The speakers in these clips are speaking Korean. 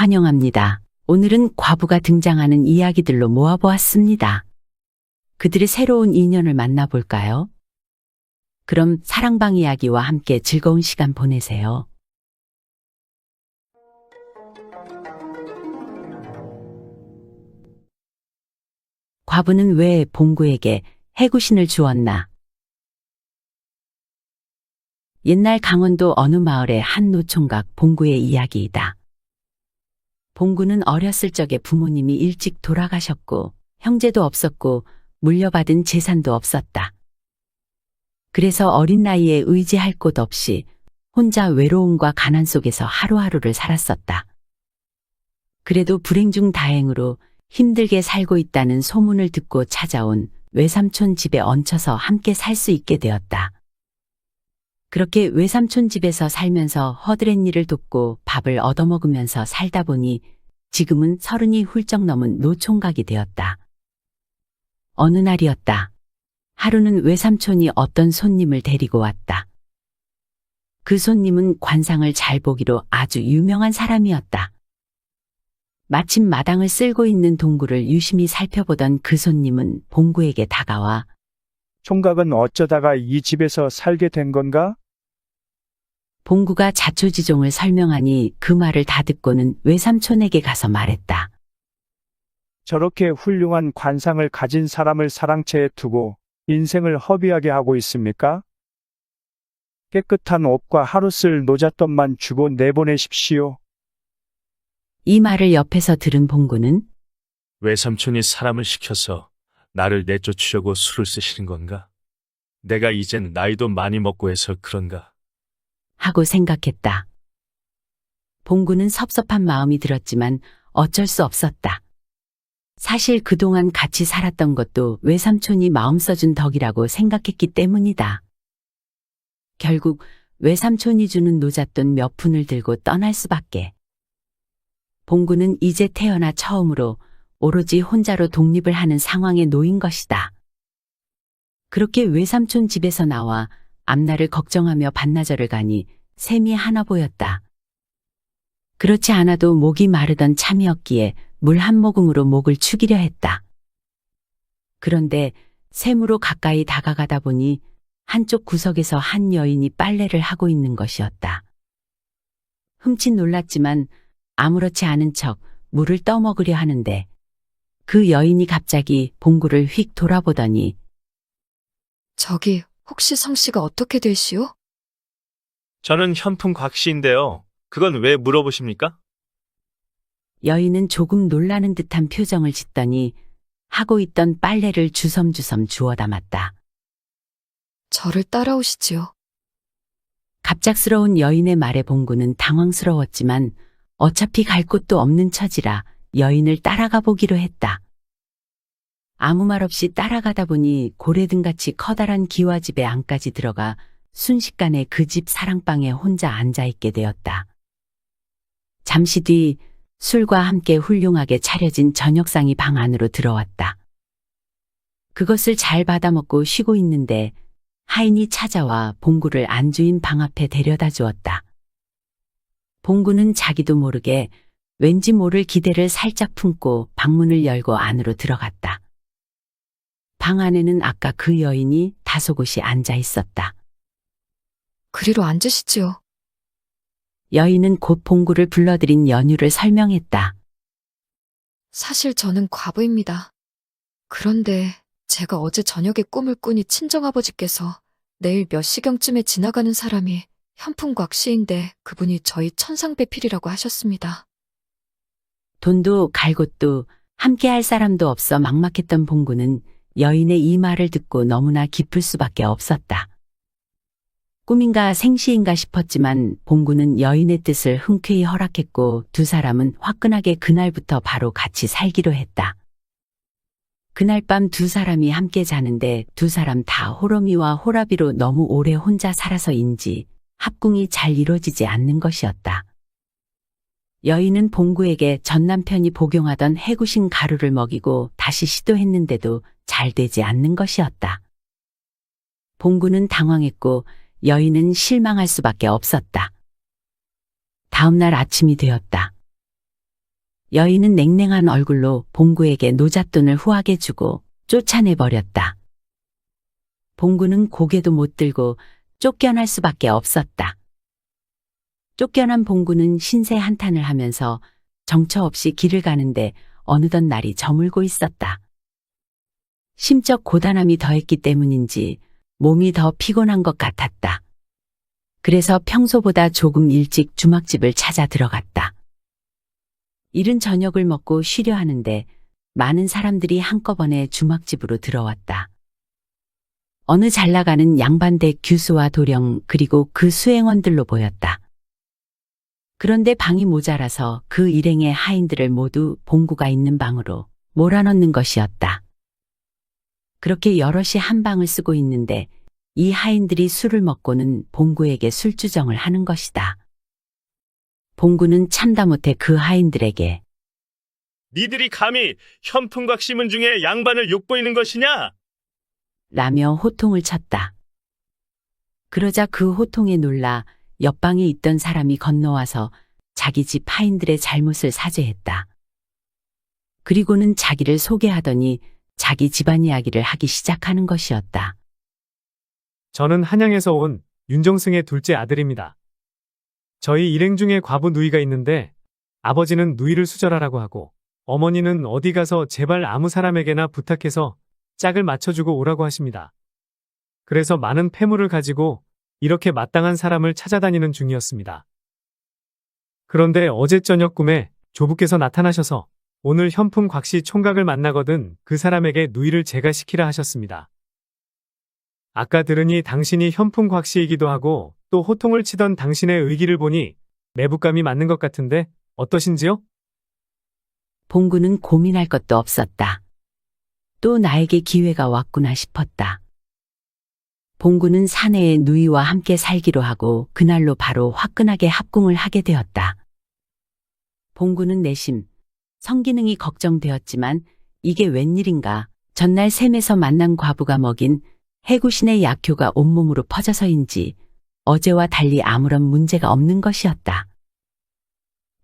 환영합니다. 오늘은 과부가 등장하는 이야기들로 모아보았습니다. 그들의 새로운 인연을 만나볼까요? 그럼 사랑방 이야기와 함께 즐거운 시간 보내세요. 과부는 왜 봉구에게 해구신을 주었나? 옛날 강원도 어느 마을의 한 노총각 봉구의 이야기이다. 봉구는 어렸을 적에 부모님이 일찍 돌아가셨고 형제도 없었고 물려받은 재산도 없었다. 그래서 어린 나이에 의지할 곳 없이 혼자 외로움과 가난 속에서 하루하루를 살았었다. 그래도 불행 중 다행으로 힘들게 살고 있다는 소문을 듣고 찾아온 외삼촌 집에 얹혀서 함께 살 수 있게 되었다. 그렇게 외삼촌 집에서 살면서 허드렛 일을 돕고 밥을 얻어먹으면서 살다 보니 지금은 30이 훌쩍 넘은 노총각이 되었다. 어느 날이었다. 하루는 외삼촌이 어떤 손님을 데리고 왔다. 그 손님은 관상을 잘 보기로 아주 유명한 사람이었다. 마침 마당을 쓸고 있는 동구를 유심히 살펴보던 그 손님은 봉구에게 다가와 총각은 어쩌다가 이 집에서 살게 된 건가? 봉구가 자초지종을 설명하니 그 말을 다 듣고는 외삼촌에게 가서 말했다. 저렇게 훌륭한 관상을 가진 사람을 사랑채에 두고 인생을 허비하게 하고 있습니까? 깨끗한 옷과 하루 쓸 노잣돈만 주고 내보내십시오. 이 말을 옆에서 들은 봉구는 외삼촌이 사람을 시켜서 나를 내쫓으려고 술을 쓰시는 건가? 내가 이젠 나이도 많이 먹고 해서 그런가? 하고 생각했다. 봉구는 섭섭한 마음이 들었지만 어쩔 수 없었다. 사실 그동안 같이 살았던 것도 외삼촌이 마음 써준 덕이라고 생각했기 때문이다. 결국 외삼촌이 주는 노잣돈 몇 푼을 들고 떠날 수밖에. 봉구는 이제 태어나 처음으로 오로지 혼자로 독립을 하는 상황에 놓인 것이다. 그렇게 외삼촌 집에서 나와 앞날을 걱정하며 반나절을 가니 샘이 하나 보였다. 그렇지 않아도 목이 마르던 참이었기에 물 한 모금으로 목을 축이려 했다. 그런데 샘으로 가까이 다가가다 보니 한쪽 구석에서 한 여인이 빨래를 하고 있는 것이었다. 흠칫 놀랐지만 아무렇지 않은 척 물을 떠먹으려 하는데 그 여인이 갑자기 봉구를 휙 돌아보더니 저기 혹시 성씨가 어떻게 되시오? 저는 현풍 곽씨인데요. 그건 왜 물어보십니까? 여인은 조금 놀라는 듯한 표정을 짓더니 하고 있던 빨래를 주섬주섬 주워 담았다. 저를 따라오시지요. 갑작스러운 여인의 말에 봉구는 당황스러웠지만 어차피 갈 곳도 없는 처지라 여인을 따라가 보기로 했다. 아무 말 없이 따라가다 보니 고래등같이 커다란 기와집의 안까지 들어가 순식간에 그 집 사랑방에 혼자 앉아있게 되었다. 잠시 뒤 술과 함께 훌륭하게 차려진 저녁상이 방 안으로 들어왔다. 그것을 잘 받아먹고 쉬고 있는데 하인이 찾아와 봉구를 안주인 방 앞에 데려다 주었다. 봉구는 자기도 모르게 왠지 모를 기대를 살짝 품고 방문을 열고 안으로 들어갔다. 방 안에는 아까 그 여인이 다소곳이 앉아 있었다. 그리로 앉으시지요. 여인은 곧 봉구를 불러들인 연유를 설명했다. 사실 저는 과부입니다. 그런데 제가 어제 저녁에 꿈을 꾸니 친정아버지께서 내일 몇 시경쯤에 지나가는 사람이 현풍곽씨인데 그분이 저희 천상배필이라고 하셨습니다. 돈도 갈 곳도 함께 할 사람도 없어 막막했던 봉구는 여인의 이 말을 듣고 너무나 기쁠 수밖에 없었다. 꿈인가 생시인가 싶었지만 봉구는 여인의 뜻을 흔쾌히 허락했고 두 사람은 화끈하게 그날부터 바로 같이 살기로 했다. 그날 밤 두 사람이 함께 자는데 두 사람 다 호러미와 호라비로 너무 오래 혼자 살아서인지 합궁이 잘 이루어지지 않는 것이었다. 여인은 봉구에게 전 남편이 복용하던 해구신 가루를 먹이고 다시 시도했는데도 잘 되지 않는 것이었다. 봉구는 당황했고 여인은 실망할 수밖에 없었다. 다음 날 아침이 되었다. 여인은 냉랭한 얼굴로 봉구에게 노잣돈을 후하게 주고 쫓아내버렸다. 봉구는 고개도 못 들고 쫓겨날 수밖에 없었다. 쫓겨난 봉구는 신세 한탄을 하면서 정처 없이 길을 가는데 어느덧 날이 저물고 있었다. 심적 고단함이 더했기 때문인지 몸이 더 피곤한 것 같았다. 그래서 평소보다 조금 일찍 주막집을 찾아 들어갔다. 이른 저녁을 먹고 쉬려 하는데 많은 사람들이 한꺼번에 주막집으로 들어왔다. 어느 잘나가는 양반댁 규수와 도령 그리고 그 수행원들로 보였다. 그런데 방이 모자라서 그 일행의 하인들을 모두 봉구가 있는 방으로 몰아넣는 것이었다. 그렇게 여럿이 한 방을 쓰고 있는데 이 하인들이 술을 먹고는 봉구에게 술주정을 하는 것이다. 봉구는 참다 못해 그 하인들에게 니들이 감히 현풍각 심은 중에 양반을 욕보이는 것이냐? 라며 호통을 쳤다. 그러자 그 호통에 놀라 옆방에 있던 사람이 건너와서 자기 집 하인들의 잘못을 사죄했다. 그리고는 자기를 소개하더니 자기 집안 이야기를 하기 시작하는 것이었다. 저는 한양에서 온 윤정승의 둘째 아들입니다. 저희 일행 중에 과부 누이가 있는데 아버지는 누이를 수절하라고 하고 어머니는 어디 가서 제발 아무 사람에게나 부탁해서 짝을 맞춰주고 오라고 하십니다. 그래서 많은 폐물을 가지고 이렇게 마땅한 사람을 찾아다니는 중이었습니다. 그런데 어제 저녁 꿈에 조부께서 나타나셔서 오늘 현풍 곽씨 총각을 만나거든 그 사람에게 누이를 제가 시키라 하셨습니다. 아까 들으니 당신이 현풍 곽씨이기도 하고 또 호통을 치던 당신의 의기를 보니 매부감이 맞는 것 같은데 어떠신지요? 봉구는 고민할 것도 없었다. 또 나에게 기회가 왔구나 싶었다. 봉구는 사내의 누이와 함께 살기로 하고 그날로 바로 화끈하게 합궁을 하게 되었다. 봉구는 내심 성기능이 걱정되었지만 이게 웬일인가 전날 샘에서 만난 과부가 먹인 해구신의 약효가 온몸으로 퍼져서인지 어제와 달리 아무런 문제가 없는 것이었다.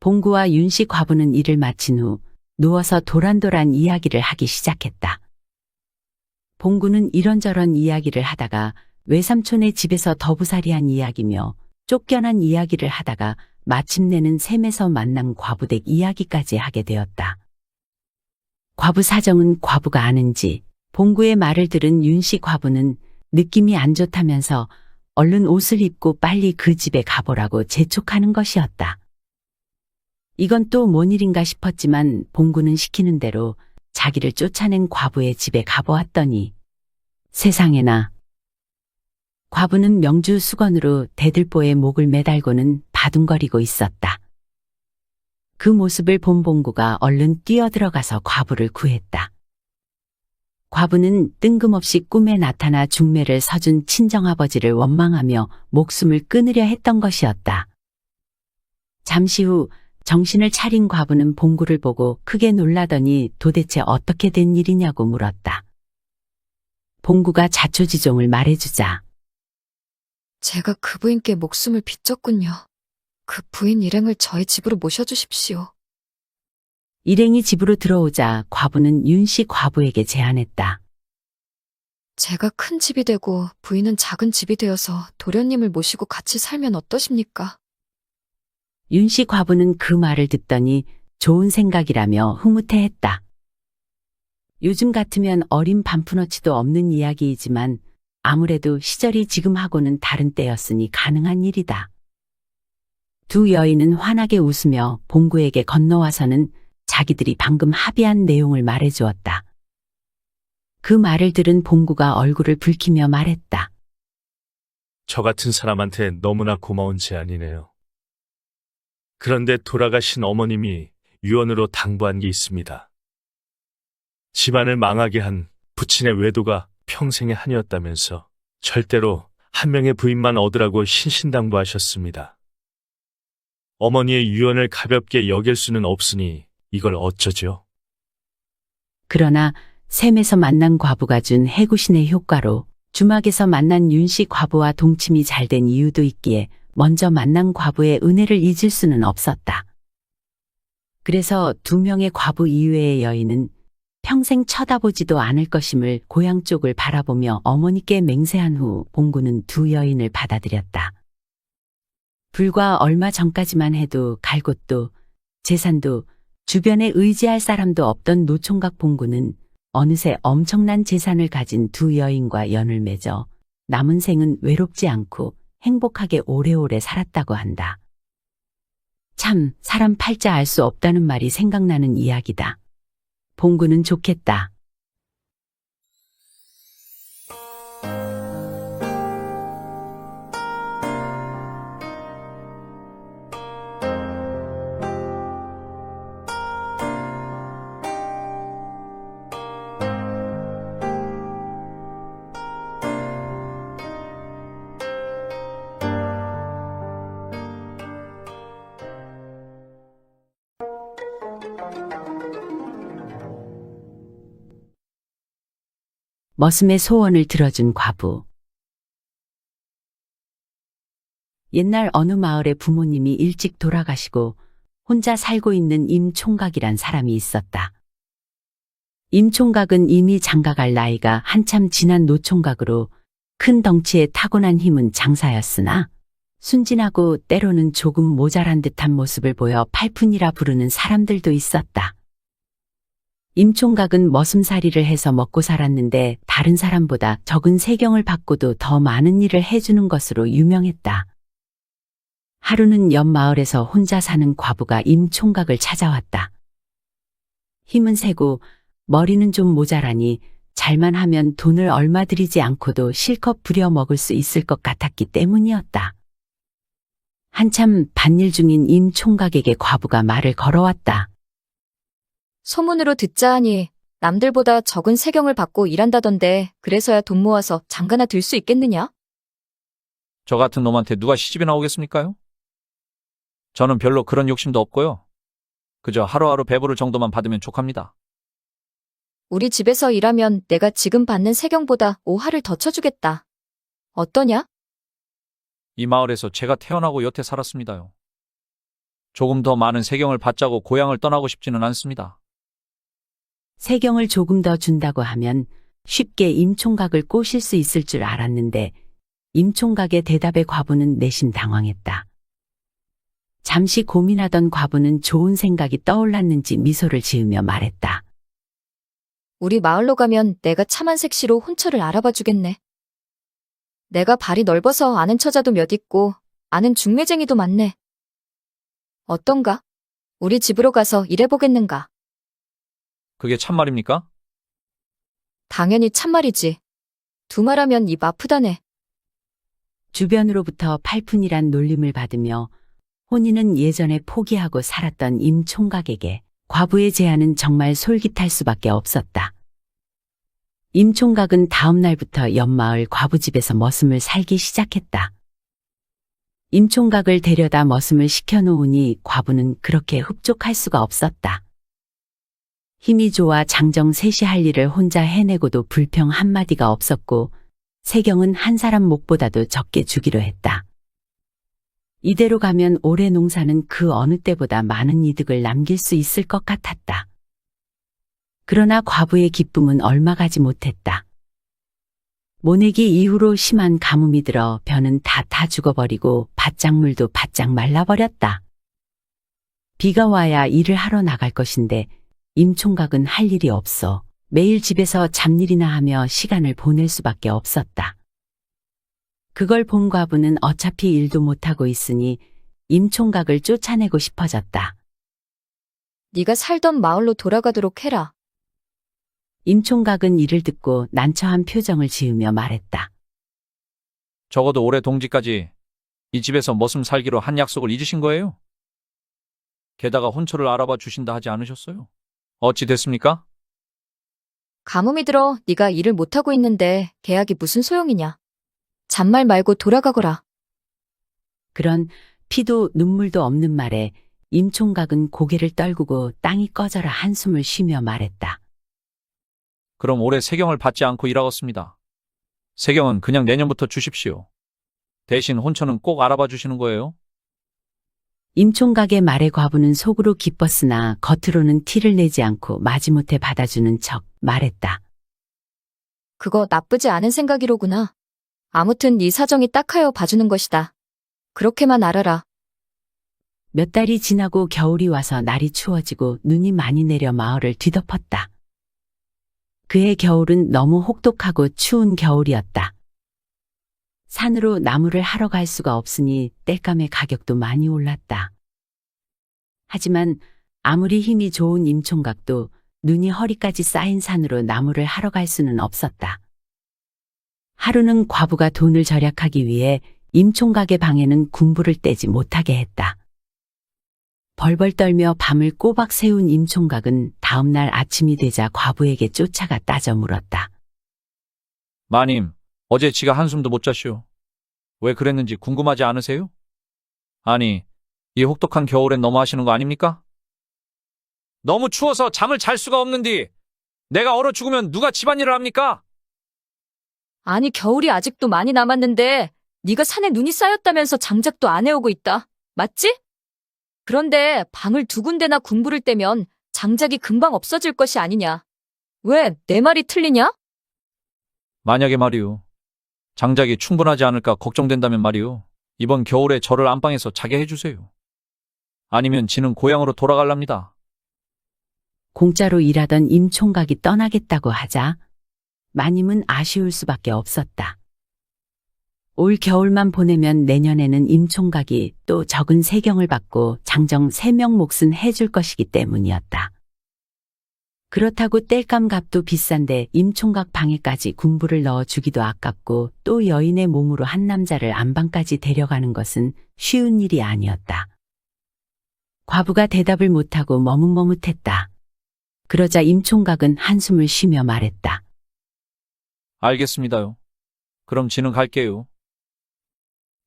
봉구와 윤씨 과부는 일을 마친 후 누워서 도란도란 이야기를 하기 시작했다. 봉구는 이런저런 이야기를 하다가 외삼촌의 집에서 더부살이한 이야기며 쫓겨난 이야기를 하다가 마침내는 샘에서 만난 과부댁 이야기까지 하게 되었다. 과부 사정은 과부가 아는지 봉구의 말을 들은 윤씨 과부는 느낌이 안 좋다면서 얼른 옷을 입고 빨리 그 집에 가보라고 재촉하는 것이었다. 이건 또 뭔 일인가 싶었지만 봉구는 시키는 대로 자기를 쫓아낸 과부의 집에 가보았더니 세상에나 과부는 명주 수건으로 대들보에 목을 매달고는 바둥거리고 있었다. 그 모습을 본 봉구가 얼른 뛰어들어가서 과부를 구했다. 과부는 뜬금없이 꿈에 나타나 중매를 서준 친정아버지를 원망하며 목숨을 끊으려 했던 것이었다. 잠시 후 정신을 차린 과부는 봉구를 보고 크게 놀라더니 도대체 어떻게 된 일이냐고 물었다. 봉구가 자초지종을 말해주자 제가 그 부인께 목숨을 빚졌군요. 그 부인 일행을 저희 집으로 모셔주십시오. 일행이 집으로 들어오자 과부는 윤씨 과부에게 제안했다. 제가 큰 집이 되고 부인은 작은 집이 되어서 도련님을 모시고 같이 살면 어떠십니까? 윤씨 과부는 그 말을 듣더니 좋은 생각이라며 흐뭇해했다. 요즘 같으면 어린 반푼어치도 없는 이야기이지만 아무래도 시절이 지금하고는 다른 때였으니 가능한 일이다. 두 여인은 환하게 웃으며 봉구에게 건너와서는 자기들이 방금 합의한 내용을 말해주었다. 그 말을 들은 봉구가 얼굴을 붉히며 말했다. 저 같은 사람한테 너무나 고마운 제안이네요. 그런데 돌아가신 어머님이 유언으로 당부한 게 있습니다. 집안을 망하게 한 부친의 외도가 평생의 한이었다면서 절대로 한 명의 부인만 얻으라고 신신당부하셨습니다. 어머니의 유언을 가볍게 여길 수는 없으니 이걸 어쩌죠? 그러나 샘에서 만난 과부가 준 해구신의 효과로 주막에서 만난 윤씨 과부와 동침이 잘 된 이유도 있기에 먼저 만난 과부의 은혜를 잊을 수는 없었다. 그래서 2명의 과부 이외의 여인은 평생 쳐다보지도 않을 것임을 고향 쪽을 바라보며 어머니께 맹세한 후 봉구는 2 여인을 받아들였다. 불과 얼마 전까지만 해도 갈 곳도 재산도 주변에 의지할 사람도 없던 노총각 봉구는 어느새 엄청난 재산을 가진 2 여인과 연을 맺어 남은 생은 외롭지 않고 행복하게 오래오래 살았다고 한다. 참, 사람 팔자 알 수 없다는 말이 생각나는 이야기다. 봉구는 좋겠다. 머슴의 소원을 들어준 과부. 옛날 어느 마을에 부모님이 일찍 돌아가시고 혼자 살고 있는 임총각이란 사람이 있었다. 임총각은 이미 장가갈 나이가 한참 지난 노총각으로 큰 덩치에 타고난 힘은 장사였으나 순진하고 때로는 조금 모자란 듯한 모습을 보여 팔푼이라 부르는 사람들도 있었다. 임총각은 머슴살이를 해서 먹고 살았는데 다른 사람보다 적은 세경을 받고도 더 많은 일을 해주는 것으로 유명했다. 하루는 옆 마을에서 혼자 사는 과부가 임총각을 찾아왔다. 힘은 세고 머리는 좀 모자라니 잘만 하면 돈을 얼마 들이지 않고도 실컷 부려 먹을 수 있을 것 같았기 때문이었다. 한참 밭일 중인 임총각에게 과부가 말을 걸어왔다. 소문으로 듣자 하니 남들보다 적은 세경을 받고 일한다던데 그래서야 돈 모아서 장가나 들 수 있겠느냐? 저 같은 놈한테 누가 시집이 나오겠습니까요? 저는 별로 그런 욕심도 없고요. 그저 하루하루 배부를 정도만 받으면 족합니다. 우리 집에서 일하면 내가 지금 받는 세경보다 5할을 더 쳐주겠다. 어떠냐? 이 마을에서 제가 태어나고 여태 살았습니다요. 조금 더 많은 세경을 받자고 고향을 떠나고 싶지는 않습니다. 세경을 조금 더 준다고 하면 쉽게 임총각을 꼬실 수 있을 줄 알았는데 임총각의 대답에 과부는 내심 당황했다. 잠시 고민하던 과부는 좋은 생각이 떠올랐는지 미소를 지으며 말했다. 우리 마을로 가면 내가 참한 색시로 혼처를 알아봐 주겠네. 내가 발이 넓어서 아는 처자도 몇 있고 아는 중매쟁이도 많네. 어떤가? 우리 집으로 가서 일해보겠는가? 그게 참말입니까? 당연히 참말이지. 두말하면 입 아프다네. 주변으로부터 팔푼이란 놀림을 받으며 혼인은 예전에 포기하고 살았던 임총각에게 과부의 제안은 정말 솔깃할 수밖에 없었다. 임총각은 다음 날부터 옆마을 과부집에서 머슴을 살기 시작했다. 임총각을 데려다 머슴을 시켜놓으니 과부는 그렇게 흡족할 수가 없었다. 힘이 좋아 장정 셋이 할 일을 혼자 해내고도 불평 한마디가 없었고 세경은 한 사람 목보다도 적게 주기로 했다. 이대로 가면 올해 농사는 그 어느 때보다 많은 이득을 남길 수 있을 것 같았다. 그러나 과부의 기쁨은 얼마 가지 못했다. 모내기 이후로 심한 가뭄이 들어 벼는 다 죽어버리고 밭작물도 바짝 말라버렸다. 비가 와야 일을 하러 나갈 것인데 임총각은 할 일이 없어 매일 집에서 잡일이나 하며 시간을 보낼 수밖에 없었다. 그걸 본 과부는 어차피 일도 못하고 있으니 임총각을 쫓아내고 싶어졌다. 네가 살던 마을로 돌아가도록 해라. 임총각은 이를 듣고 난처한 표정을 지으며 말했다. 적어도 올해 동지까지 이 집에서 머슴 살기로 한 약속을 잊으신 거예요? 게다가 혼처를 알아봐 주신다 하지 않으셨어요? 어찌 됐습니까? 가뭄이 들어 네가 일을 못하고 있는데 계약이 무슨 소용이냐. 잔말 말고 돌아가거라. 그런 피도 눈물도 없는 말에 임총각은 고개를 떨구고 땅이 꺼져라 한숨을 쉬며 말했다. 그럼 올해 세경을 받지 않고 일하겠습니다. 세경은 그냥 내년부터 주십시오. 대신 혼처는 꼭 알아봐 주시는 거예요? 임총각의 말에 과부는 속으로 기뻤으나 겉으로는 티를 내지 않고 마지못해 받아주는 척 말했다. 그거 나쁘지 않은 생각이로구나. 아무튼 네 사정이 딱하여 봐주는 것이다. 그렇게만 알아라. 몇 달이 지나고 겨울이 와서 날이 추워지고 눈이 많이 내려 마을을 뒤덮었다. 그해 겨울은 너무 혹독하고 추운 겨울이었다. 산으로 나무를 하러 갈 수가 없으니 땔감의 가격도 많이 올랐다. 하지만 아무리 힘이 좋은 임총각도 눈이 허리까지 쌓인 산으로 나무를 하러 갈 수는 없었다. 하루는 과부가 돈을 절약하기 위해 임총각의 방에는 군부를 떼지 못하게 했다. 벌벌 떨며 밤을 꼬박 새운 임총각은 다음날 아침이 되자 과부에게 쫓아가 따져 물었다. 마님, 어제 지가 한숨도 못 자시오. 왜 그랬는지 궁금하지 않으세요? 아니, 이 혹독한 겨울엔 너무하시는 거 아닙니까? 너무 추워서 잠을 잘 수가 없는디 내가 얼어 죽으면 누가 집안일을 합니까? 아니 겨울이 아직도 많이 남았는데 네가 산에 눈이 쌓였다면서 장작도 안 해오고 있다. 맞지? 그런데 방을 두 군데나 군부를 떼면 장작이 금방 없어질 것이 아니냐. 왜 내 말이 틀리냐? 만약에 말이오. 장작이 충분하지 않을까 걱정된다면 말이오. 이번 겨울에 저를 안방에서 자게 해주세요. 아니면 지는 고향으로 돌아갈랍니다. 공짜로 일하던 임총각이 떠나겠다고 하자 마님은 아쉬울 수밖에 없었다. 올 겨울만 보내면 내년에는 임총각이 또 적은 세경을 받고 장정 3명 몫은 해줄 것이기 때문이었다. 그렇다고 땔감 값도 비싼데 임총각 방에까지 군부를 넣어주기도 아깝고 또 여인의 몸으로 한 남자를 안방까지 데려가는 것은 쉬운 일이 아니었다. 과부가 대답을 못하고 머뭇머뭇했다. 그러자 임총각은 한숨을 쉬며 말했다. 알겠습니다요. 그럼 지는 갈게요.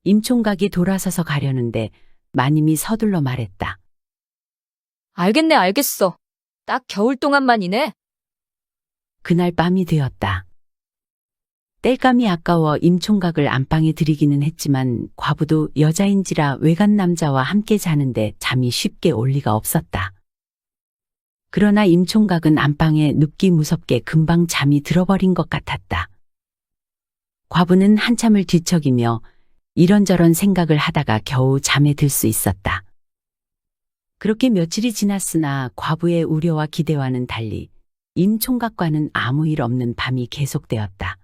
임총각이 돌아서서 가려는데 마님이 서둘러 말했다. 알겠네, 알겠어. 딱 겨울 동안만이네. 그날 밤이 되었다. 땔감이 아까워 임총각을 안방에 들이기는 했지만 과부도 여자인지라 외간 남자와 함께 자는데 잠이 쉽게 올 리가 없었다. 그러나 임총각은 안방에 눕기 무섭게 금방 잠이 들어버린 것 같았다. 과부는 한참을 뒤척이며 이런저런 생각을 하다가 겨우 잠에 들 수 있었다. 그렇게 며칠이 지났으나 과부의 우려와 기대와는 달리 임총각과는 아무 일 없는 밤이 계속되었다.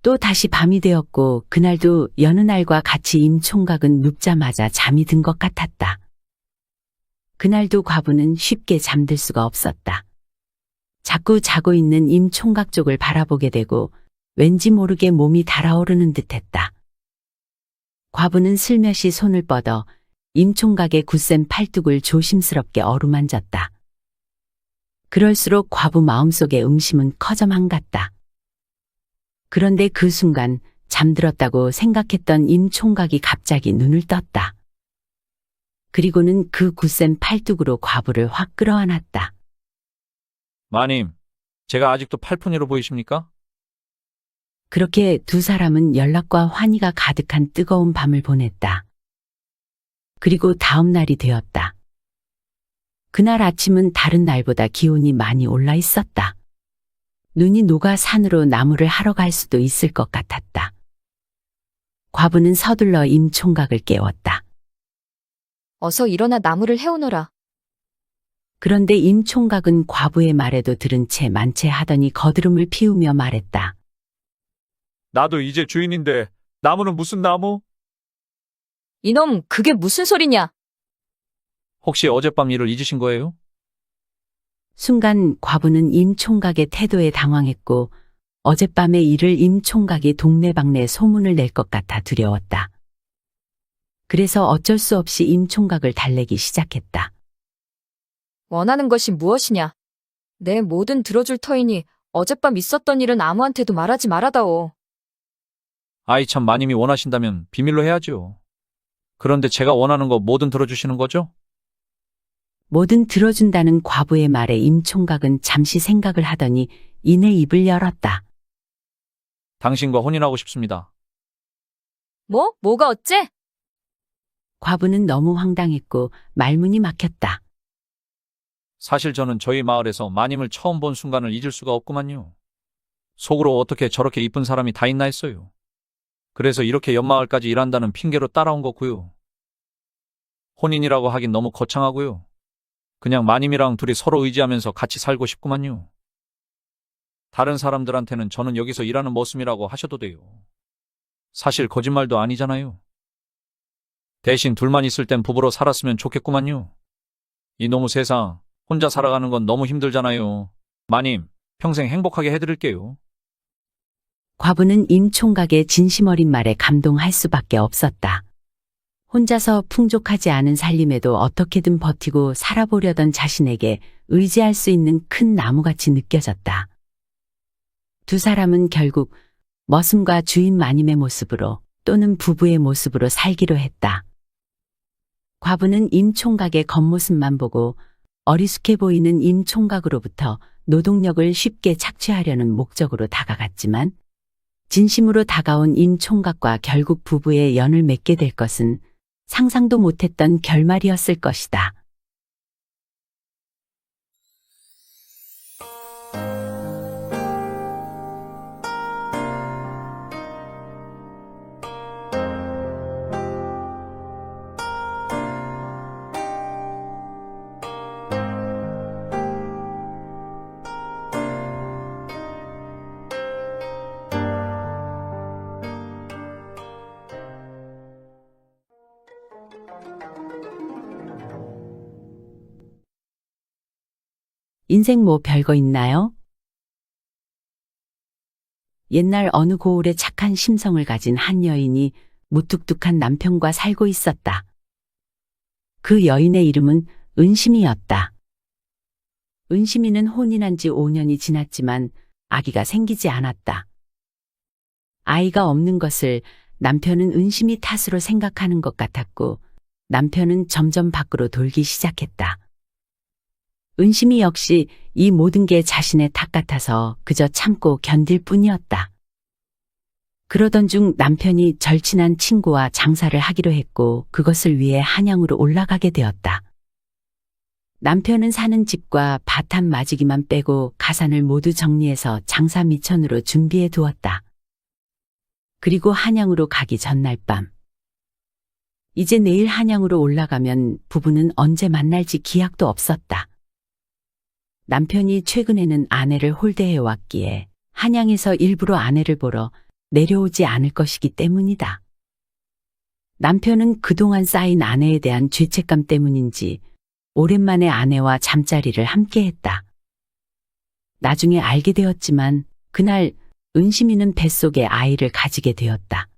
또 다시 밤이 되었고 그날도 여느 날과 같이 임총각은 눕자마자 잠이 든 것 같았다. 그날도 과부는 쉽게 잠들 수가 없었다. 자꾸 자고 있는 임총각 쪽을 바라보게 되고 왠지 모르게 몸이 달아오르는 듯했다. 과부는 슬며시 손을 뻗어 임총각의 굳센 팔뚝을 조심스럽게 어루만졌다. 그럴수록 과부 마음속의 음심은 커져만 갔다. 그런데 그 순간 잠들었다고 생각했던 임총각이 갑자기 눈을 떴다. 그리고는 그 굳센 팔뚝으로 과부를 확 끌어안았다. 마님, 제가 아직도 팔푼이로 보이십니까? 그렇게 두 사람은 연락과 환희가 가득한 뜨거운 밤을 보냈다. 그리고 다음 날이 되었다. 그날 아침은 다른 날보다 기온이 많이 올라 있었다. 눈이 녹아 산으로 나무를 하러 갈 수도 있을 것 같았다. 과부는 서둘러 임총각을 깨웠다. 어서 일어나 나무를 해오너라. 그런데 임총각은 과부의 말에도 들은 채 만체하더니 거드름을 피우며 말했다. 나도 이제 주인인데 나무는 무슨 나무? 이놈, 그게 무슨 소리냐? 혹시 어젯밤 일을 잊으신 거예요? 순간 과부는 임총각의 태도에 당황했고 어젯밤의 일을 임총각이 동네방네 소문을 낼 것 같아 두려웠다. 그래서 어쩔 수 없이 임총각을 달래기 시작했다. 원하는 것이 무엇이냐? 내 뭐든 들어줄 터이니 어젯밤 있었던 일은 아무한테도 말하지 말아다오. 아이 참 마님이 원하신다면 비밀로 해야지요. 그런데 제가 원하는 거 뭐든 들어주시는 거죠? 뭐든 들어준다는 과부의 말에 임총각은 잠시 생각을 하더니 이내 입을 열었다. 당신과 혼인하고 싶습니다. 뭐가 어째? 과부는 너무 황당했고 말문이 막혔다. 사실 저는 저희 마을에서 마님을 처음 본 순간을 잊을 수가 없구만요. 속으로 어떻게 저렇게 이쁜 사람이 다 있나 했어요. 그래서 이렇게 옆마을까지 일한다는 핑계로 따라온 거고요. 혼인이라고 하긴 너무 거창하고요. 그냥 마님이랑 둘이 서로 의지하면서 같이 살고 싶구만요. 다른 사람들한테는 저는 여기서 일하는 머슴이라고 하셔도 돼요. 사실 거짓말도 아니잖아요. 대신 둘만 있을 땐 부부로 살았으면 좋겠구만요. 이놈의 세상, 혼자 살아가는 건 너무 힘들잖아요. 마님, 평생 행복하게 해드릴게요. 과부는 임 총각의 진심 어린 말에 감동할 수밖에 없었다. 혼자서 풍족하지 않은 살림에도 어떻게든 버티고 살아보려던 자신에게 의지할 수 있는 큰 나무같이 느껴졌다. 두 사람은 결국 머슴과 주인 마님의 모습으로 또는 부부의 모습으로 살기로 했다. 과부는 임 총각의 겉모습만 보고 어리숙해 보이는 임 총각으로부터 노동력을 쉽게 착취하려는 목적으로 다가갔지만 진심으로 다가온 임 총각과 결국 부부의 연을 맺게 될 것은 상상도 못했던 결말이었을 것이다. 인생 뭐 별거 있나요? 옛날 어느 고을에 착한 심성을 가진 한 여인이 무뚝뚝한 남편과 살고 있었다. 그 여인의 이름은 은심이였다. 은심이는 혼인한 지 5년이 지났지만 아기가 생기지 않았다. 아이가 없는 것을 남편은 은심이 탓으로 생각하는 것 같았고 남편은 점점 밖으로 돌기 시작했다. 은심이 역시 이 모든 게 자신의 탓 같아서 그저 참고 견딜 뿐이었다. 그러던 중 남편이 절친한 친구와 장사를 하기로 했고 그것을 위해 한양으로 올라가게 되었다. 남편은 사는 집과 밭 한 마지기만 빼고 가산을 모두 정리해서 장사 미천으로 준비해 두었다. 그리고 한양으로 가기 전날 밤. 이제 내일 한양으로 올라가면 부부는 언제 만날지 기약도 없었다. 남편이 최근에는 아내를 홀대해 왔기에 한양에서 일부러 아내를 보러 내려오지 않을 것이기 때문이다. 남편은 그동안 쌓인 아내에 대한 죄책감 때문인지 오랜만에 아내와 잠자리를 함께 했다. 나중에 알게 되었지만 그날 은심이는 뱃속에 아이를 가지게 되었다.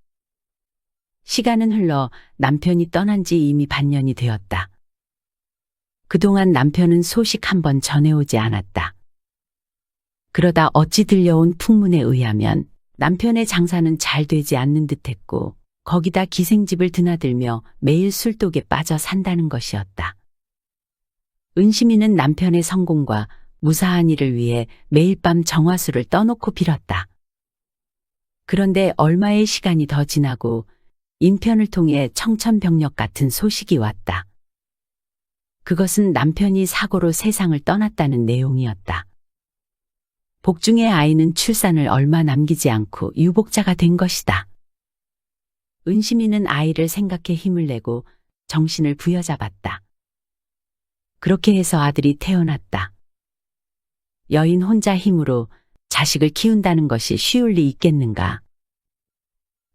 시간은 흘러 남편이 떠난 지 이미 반년이 되었다. 그동안 남편은 소식 한 번 전해오지 않았다. 그러다 어찌 들려온 풍문에 의하면 남편의 장사는 잘 되지 않는 듯했고 거기다 기생집을 드나들며 매일 술독에 빠져 산다는 것이었다. 은심이는 남편의 성공과 무사한 일을 위해 매일 밤 정화수를 떠놓고 빌었다. 그런데 얼마의 시간이 더 지나고 인편을 통해 청천벽력 같은 소식이 왔다. 그것은 남편이 사고로 세상을 떠났다는 내용이었다. 복중의 아이는 출산을 얼마 남기지 않고 유복자가 된 것이다. 은심이는 아이를 생각해 힘을 내고 정신을 부여잡았다. 그렇게 해서 아들이 태어났다. 여인 혼자 힘으로 자식을 키운다는 것이 쉬울 리 있겠는가.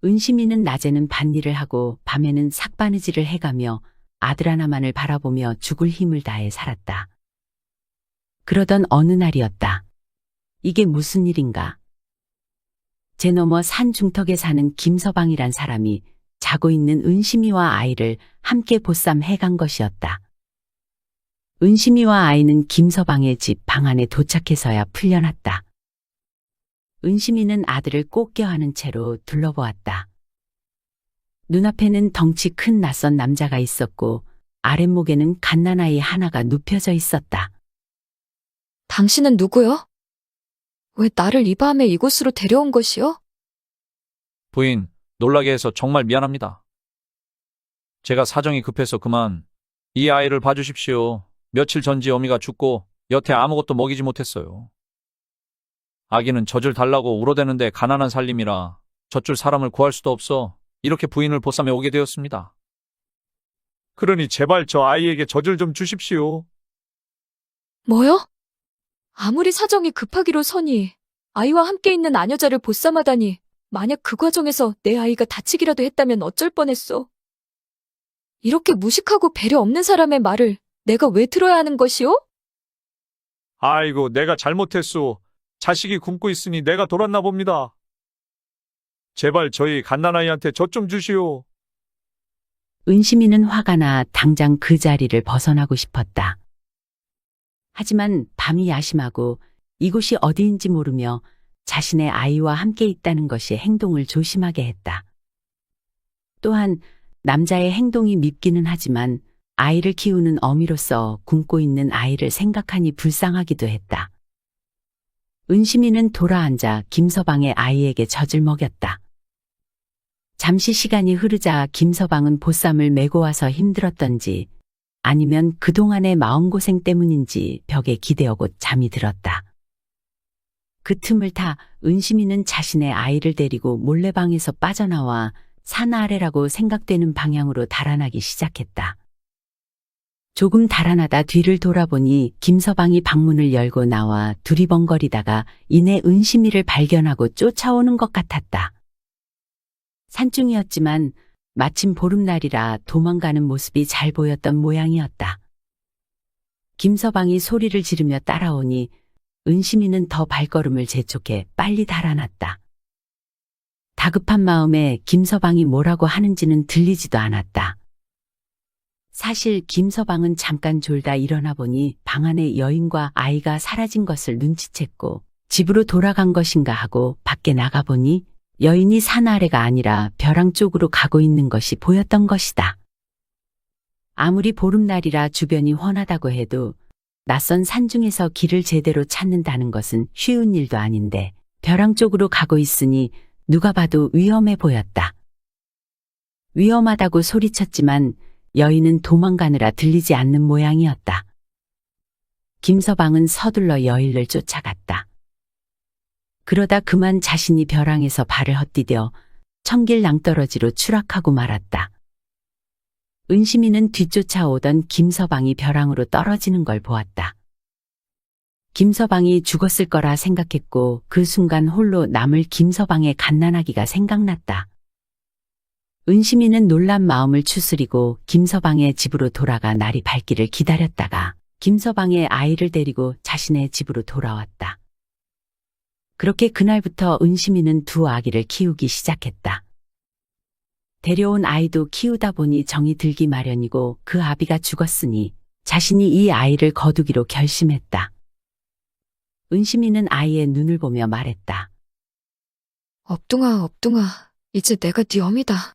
은심이는 낮에는 밭일을 하고 밤에는 삭바느질을 해가며 아들 하나만을 바라보며 죽을 힘을 다해 살았다. 그러던 어느 날이었다. 이게 무슨 일인가? 제 너머 산 중턱에 사는 김서방이란 사람이 자고 있는 은심이와 아이를 함께 보쌈 해간 것이었다. 은심이와 아이는 김서방의 집 방 안에 도착해서야 풀려났다. 은심이는 아들을 꼭 껴안은 채로 둘러보았다. 눈앞에는 덩치 큰 낯선 남자가 있었고 아랫목에는 갓난아이 하나가 눕혀져 있었다. 당신은 누구요? 왜 나를 이 밤에 이곳으로 데려온 것이요? 부인, 놀라게 해서 정말 미안합니다. 제가 사정이 급해서 그만. 이 아이를 봐주십시오. 며칠 전지 어미가 죽고 여태 아무것도 먹이지 못했어요. 아기는 젖을 달라고 울어대는데 가난한 살림이라 젖줄 사람을 구할 수도 없어 이렇게 부인을 보쌈에 오게 되었습니다. 그러니 제발 저 아이에게 젖을 좀 주십시오. 뭐요? 아무리 사정이 급하기로 서니 아이와 함께 있는 아녀자를 보쌈하다니 만약 그 과정에서 내 아이가 다치기라도 했다면 어쩔 뻔했어. 이렇게 무식하고 배려 없는 사람의 말을 내가 왜 들어야 하는 것이오? 아이고, 내가 잘못했소. 자식이 굶고 있으니 내가 돌았나 봅니다. 제발 저희 갓난아이한테 젖 좀 주시오. 은심이는 화가 나 당장 그 자리를 벗어나고 싶었다. 하지만 밤이 야심하고 이곳이 어디인지 모르며 자신의 아이와 함께 있다는 것이 행동을 조심하게 했다. 또한 남자의 행동이 밉기는 하지만 아이를 키우는 어미로서 굶고 있는 아이를 생각하니 불쌍하기도 했다. 은심이는 돌아앉아 김서방의 아이에게 젖을 먹였다. 잠시 시간이 흐르자 김서방은 보쌈을 메고 와서 힘들었던지 아니면 그동안의 마음고생 때문인지 벽에 기대어 곧 잠이 들었다. 그 틈을 타 은심이는 자신의 아이를 데리고 몰래방에서 빠져나와 산 아래라고 생각되는 방향으로 달아나기 시작했다. 조금 달아나다 뒤를 돌아보니 김서방이 방문을 열고 나와 두리번거리다가 이내 은심이를 발견하고 쫓아오는 것 같았다. 산중이었지만 마침 보름날이라 도망가는 모습이 잘 보였던 모양이었다. 김서방이 소리를 지르며 따라오니 은심이는 더 발걸음을 재촉해 빨리 달아났다. 다급한 마음에 김서방이 뭐라고 하는지는 들리지도 않았다. 사실 김서방은 잠깐 졸다 일어나 보니 방 안에 여인과 아이가 사라진 것을 눈치챘고 집으로 돌아간 것인가 하고 밖에 나가보니 여인이 산 아래가 아니라 벼랑 쪽으로 가고 있는 것이 보였던 것이다. 아무리 보름날이라 주변이 훤하다고 해도 낯선 산중에서 길을 제대로 찾는다는 것은 쉬운 일도 아닌데 벼랑 쪽으로 가고 있으니 누가 봐도 위험해 보였다. 위험하다고 소리쳤지만 여인은 도망가느라 들리지 않는 모양이었다. 김서방은 서둘러 여인을 쫓아갔다. 그러다 그만 자신이 벼랑에서 발을 헛디뎌 청길 낭떠러지로 추락하고 말았다. 은심이는 뒤쫓아오던 김서방이 벼랑으로 떨어지는 걸 보았다. 김서방이 죽었을 거라 생각했고 그 순간 홀로 남을 김서방의 갓난아기가 생각났다. 은심이는 놀란 마음을 추스리고 김서방의 집으로 돌아가 날이 밝기를 기다렸다가 김서방의 아이를 데리고 자신의 집으로 돌아왔다. 그렇게 그날부터 은심이는 두 아기를 키우기 시작했다. 데려온 아이도 키우다 보니 정이 들기 마련이고 그 아비가 죽었으니 자신이 이 아이를 거두기로 결심했다. 은심이는 아이의 눈을 보며 말했다. 업둥아, 업둥아, 이제 내가 네 어미다.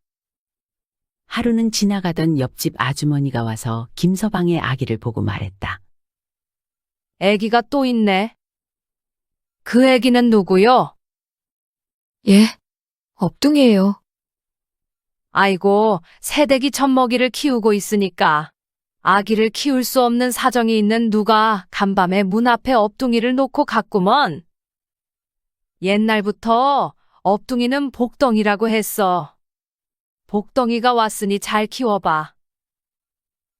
하루는 지나가던 옆집 아주머니가 와서 김서방의 아기를 보고 말했다. 애기가 또 있네. 그 애기는 누구요? 예, 업둥이에요. 아이고, 새댁이 젖먹이를 키우고 있으니까 아기를 키울 수 없는 사정이 있는 누가 간밤에 문 앞에 업둥이를 놓고 갔구먼. 옛날부터 업둥이는 복덩이라고 했어. 복덩이가 왔으니 잘 키워봐.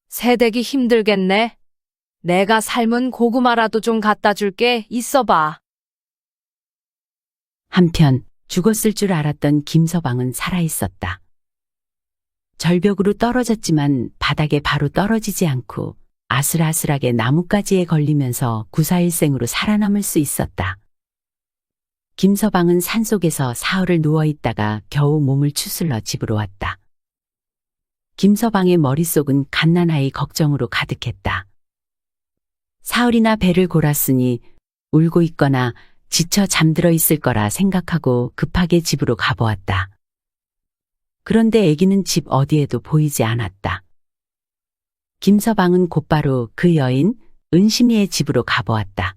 새댁이 힘들겠네. 내가 삶은 고구마라도 좀 갖다 줄게. 있어봐. 한편 죽었을 줄 알았던 김서방은 살아있었다. 절벽으로 떨어졌지만 바닥에 바로 떨어지지 않고 아슬아슬하게 나뭇가지에 걸리면서 구사일생으로 살아남을 수 있었다. 김서방은 산속에서 사흘을 누워있다가 겨우 몸을 추슬러 집으로 왔다. 김서방의 머릿속은 갓난아이 걱정으로 가득했다. 사흘이나 배를 골았으니 울고 있거나 지쳐 잠들어 있을 거라 생각하고 급하게 집으로 가보았다. 그런데 아기는 집 어디에도 보이지 않았다. 김서방은 곧바로 그 여인 은심이의 집으로 가보았다.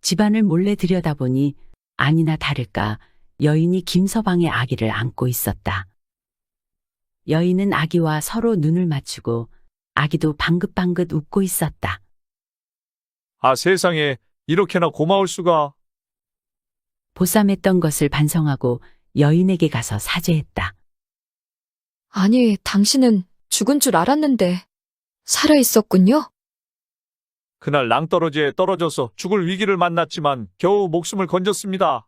집안을 몰래 들여다보니 아니나 다를까 여인이 김서방의 아기를 안고 있었다. 여인은 아기와 서로 눈을 맞추고 아기도 방긋방긋 웃고 있었다. 아, 세상에, 이렇게나 고마울 수가. 보쌈했던 것을 반성하고 여인에게 가서 사죄했다. 아니, 당신은 죽은 줄 알았는데 살아 있었군요? 그날 낭떠러지에 떨어져서 죽을 위기를 만났지만 겨우 목숨을 건졌습니다.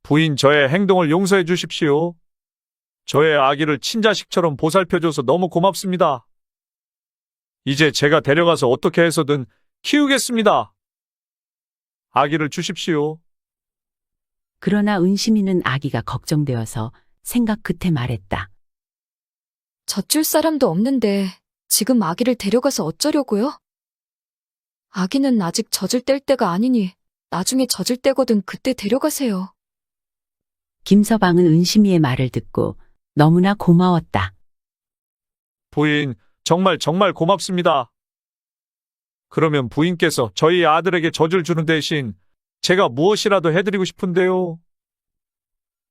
부인, 저의 행동을 용서해 주십시오. 저의 아기를 친자식처럼 보살펴줘서 너무 고맙습니다. 이제 제가 데려가서 어떻게 해서든 키우겠습니다. 아기를 주십시오. 그러나 은심이는 아기가 걱정되어서 생각 끝에 말했다. 젖줄 사람도 없는데 지금 아기를 데려가서 어쩌려고요? 아기는 아직 젖을 뗄 때가 아니니 나중에 젖을 때거든 그때 데려가세요. 김서방은 은심이의 말을 듣고 너무나 고마웠다. 부인, 정말 정말 고맙습니다. 그러면 부인께서 저희 아들에게 젖을 주는 대신 제가 무엇이라도 해드리고 싶은데요.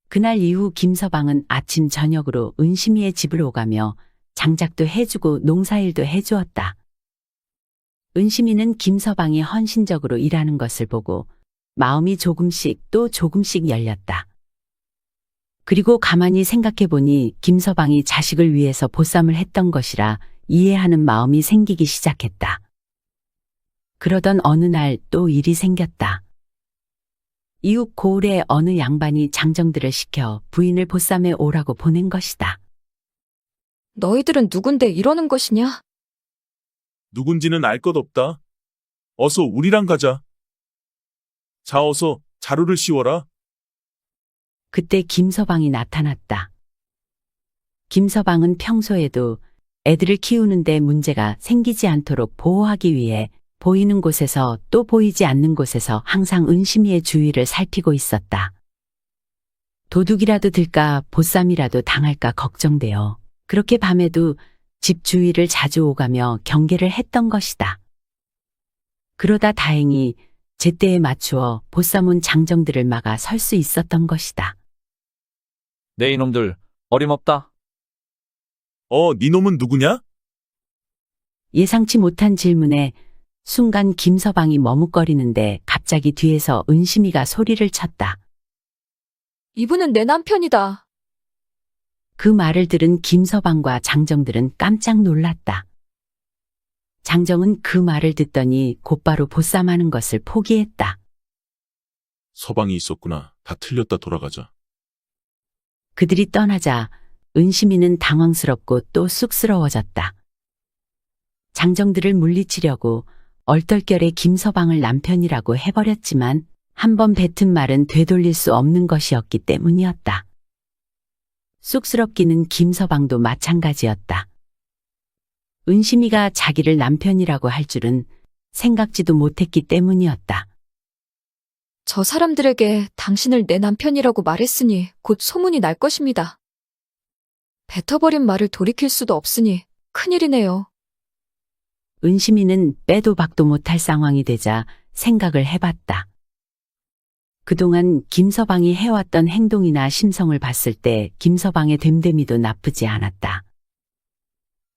그날 이후 김서방은 아침 저녁으로 은심이의 집을 오가며 장작도 해주고 농사일도 해주었다. 은심이는 김서방이 헌신적으로 일하는 것을 보고 마음이 조금씩 또 조금씩 열렸다. 그리고 가만히 생각해보니 김서방이 자식을 위해서 보쌈을 했던 것이라 이해하는 마음이 생기기 시작했다. 그러던 어느 날 또 일이 생겼다. 이웃 고을의 어느 양반이 장정들을 시켜 부인을 보쌈에 오라고 보낸 것이다. 너희들은 누군데 이러는 것이냐? 누군지는 알 것 없다. 어서 우리랑 가자. 자, 어서 자루를 씌워라. 그때 김서방이 나타났다. 김서방은 평소에도 애들을 키우는데 문제가 생기지 않도록 보호하기 위해 보이는 곳에서 또 보이지 않는 곳에서 항상 은심이의 주위를 살피고 있었다. 도둑이라도 들까 보쌈이라도 당할까 걱정되어 그렇게 밤에도 집 주위를 자주 오가며 경계를 했던 것이다. 그러다 다행히 제때에 맞추어 보쌈온 장정들을 막아 설 수 있었던 것이다. 네 이놈들, 어림없다. 네 놈은 누구냐? 예상치 못한 질문에 순간 김서방이 머뭇거리는데 갑자기 뒤에서 은심이가 소리를 쳤다. 이분은 내 남편이다. 그 말을 들은 김서방과 장정들은 깜짝 놀랐다. 장정은 그 말을 듣더니 곧바로 보쌈하는 것을 포기했다. 서방이 있었구나. 다 틀렸다. 돌아가자. 그들이 떠나자 은심이는 당황스럽고 또 쑥스러워졌다. 장정들을 물리치려고 얼떨결에 김서방을 남편이라고 해버렸지만 한 번 뱉은 말은 되돌릴 수 없는 것이었기 때문이었다. 쑥스럽기는 김서방도 마찬가지였다. 은심이가 자기를 남편이라고 할 줄은 생각지도 못했기 때문이었다. 저 사람들에게 당신을 내 남편이라고 말했으니 곧 소문이 날 것입니다. 뱉어버린 말을 돌이킬 수도 없으니 큰일이네요. 은심이는 빼도 박도 못할 상황이 되자 생각을 해봤다. 그동안 김서방이 해왔던 행동이나 심성을 봤을 때 김서방의 됨됨이도 나쁘지 않았다.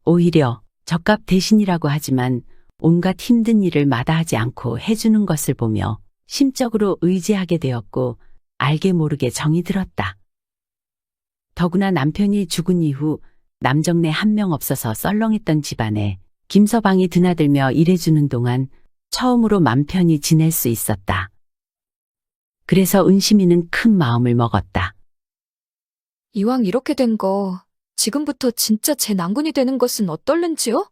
오히려 죗값 대신이라고 하지만 온갖 힘든 일을 마다하지 않고 해주는 것을 보며 심적으로 의지하게 되었고 알게 모르게 정이 들었다. 더구나 남편이 죽은 이후 남정네 한 명 없어서 썰렁했던 집안에 김서방이 드나들며 일해주는 동안 처음으로 맘 편히 지낼 수 있었다. 그래서 은심이는 큰 마음을 먹었다. 이왕 이렇게 된 거 지금부터 진짜 제 난군이 되는 것은 어떨는지요?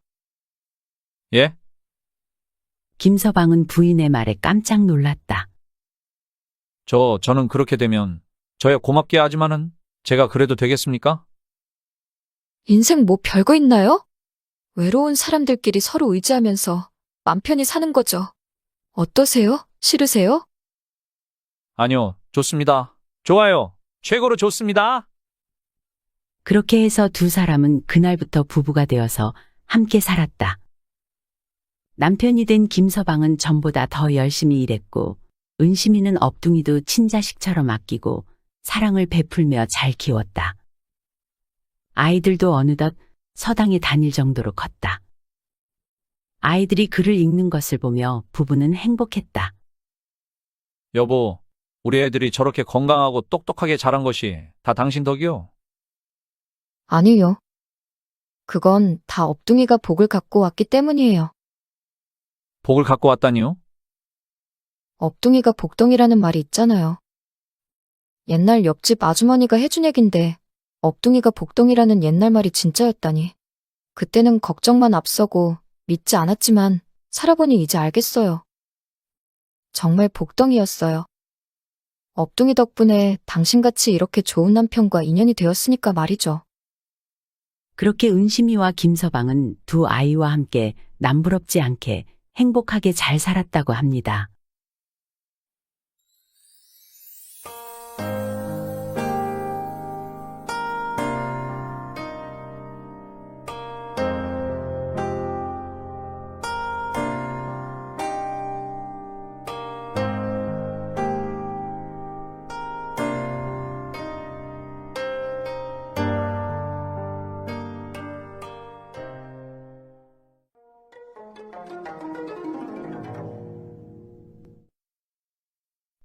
예? 김서방은 부인의 말에 깜짝 놀랐다. 저는 그렇게 되면 저야 고맙게 하지만은 제가 그래도 되겠습니까? 인생 뭐 별거 있나요? 외로운 사람들끼리 서로 의지하면서 맘 편히 사는 거죠. 어떠세요? 싫으세요? 아니요, 좋습니다. 좋아요. 최고로 좋습니다. 그렇게 해서 두 사람은 그날부터 부부가 되어서 함께 살았다. 남편이 된 김서방은 전보다 더 열심히 일했고 은심이는 업둥이도 친자식처럼 아끼고 사랑을 베풀며 잘 키웠다. 아이들도 어느덧 서당에 다닐 정도로 컸다. 아이들이 글을 읽는 것을 보며 부부는 행복했다. 여보, 우리 애들이 저렇게 건강하고 똑똑하게 자란 것이 다 당신 덕이요? 아니요. 그건 다 업둥이가 복을 갖고 왔기 때문이에요. 복을 갖고 왔다니요? 업둥이가 복덩이라는 말이 있잖아요. 옛날 옆집 아주머니가 해준 얘긴데 업둥이가 복덩이라는 옛날 말이 진짜였다니. 그때는 걱정만 앞서고 믿지 않았지만 살아보니 이제 알겠어요. 정말 복덩이였어요. 업둥이 덕분에 당신같이 이렇게 좋은 남편과 인연이 되었으니까 말이죠. 그렇게 은심이와 김서방은 두 아이와 함께 남부럽지 않게 행복하게 잘 살았다고 합니다.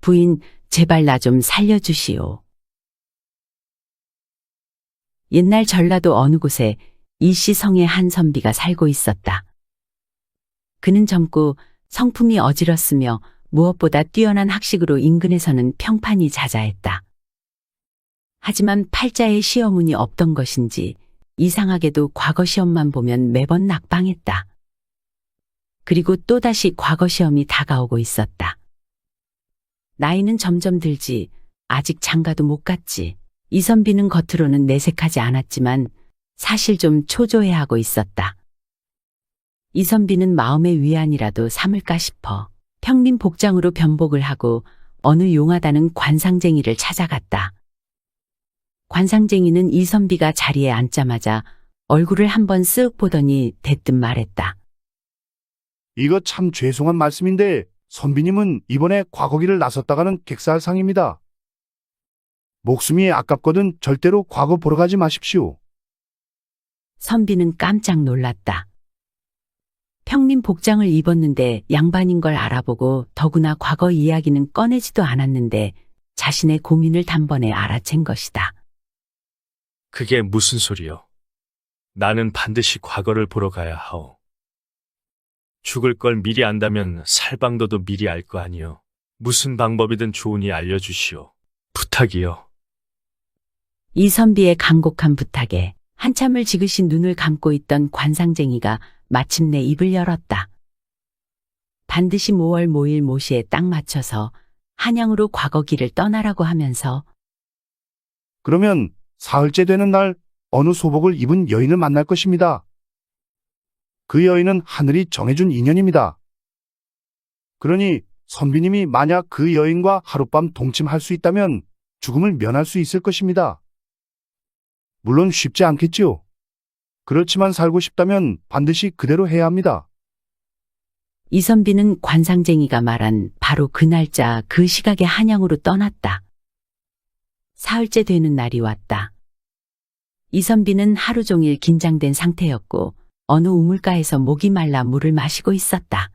부인, 제발 나 좀 살려주시오. 옛날 전라도 어느 곳에 이씨 성의 한 선비가 살고 있었다. 그는 젊고 성품이 어지럽으며 무엇보다 뛰어난 학식으로 인근에서는 평판이 자자했다. 하지만 팔자에 시험운이 없던 것인지 이상하게도 과거 시험만 보면 매번 낙방했다. 그리고 또다시 과거 시험이 다가오고 있었다. 나이는 점점 들지 아직 장가도 못 갔지. 이선비는 겉으로는 내색하지 않았지만 사실 좀 초조해하고 있었다. 이선비는 마음의 위안이라도 삼을까 싶어 평민 복장으로 변복을 하고 어느 용하다는 관상쟁이를 찾아갔다. 관상쟁이는 이선비가 자리에 앉자마자 얼굴을 한번 쓱 보더니 대뜸 말했다. 이거 참 죄송한 말씀인데 선비님은 이번에 과거기를 나섰다가는 객사할 상입니다. 목숨이 아깝거든 절대로 과거 보러 가지 마십시오. 선비는 깜짝 놀랐다. 평민 복장을 입었는데 양반인 걸 알아보고 더구나 과거 이야기는 꺼내지도 않았는데 자신의 고민을 단번에 알아챈 것이다. 그게 무슨 소리요? 나는 반드시 과거를 보러 가야 하오. 죽을 걸 미리 안다면 살 방도도 미리 알 거 아니요. 무슨 방법이든 좋으니 알려주시오. 부탁이요. 이선비의 간곡한 부탁에 한참을 지그시 눈을 감고 있던 관상쟁이가 마침내 입을 열었다. 반드시 모월 모일 모시에 딱 맞춰서 한양으로 과거기를 떠나라고 하면서 그러면 사흘째 되는 날 어느 소복을 입은 여인을 만날 것입니다. 그 여인은 하늘이 정해준 인연입니다. 그러니 선비님이 만약 그 여인과 하룻밤 동침할 수 있다면 죽음을 면할 수 있을 것입니다. 물론 쉽지 않겠지요. 그렇지만 살고 싶다면 반드시 그대로 해야 합니다. 이선비는 관상쟁이가 말한 바로 그 날짜 그 시각에 한양으로 떠났다. 사흘째 되는 날이 왔다. 이선비는 하루 종일 긴장된 상태였고 어느 우물가에서 목이 말라 물을 마시고 있었다.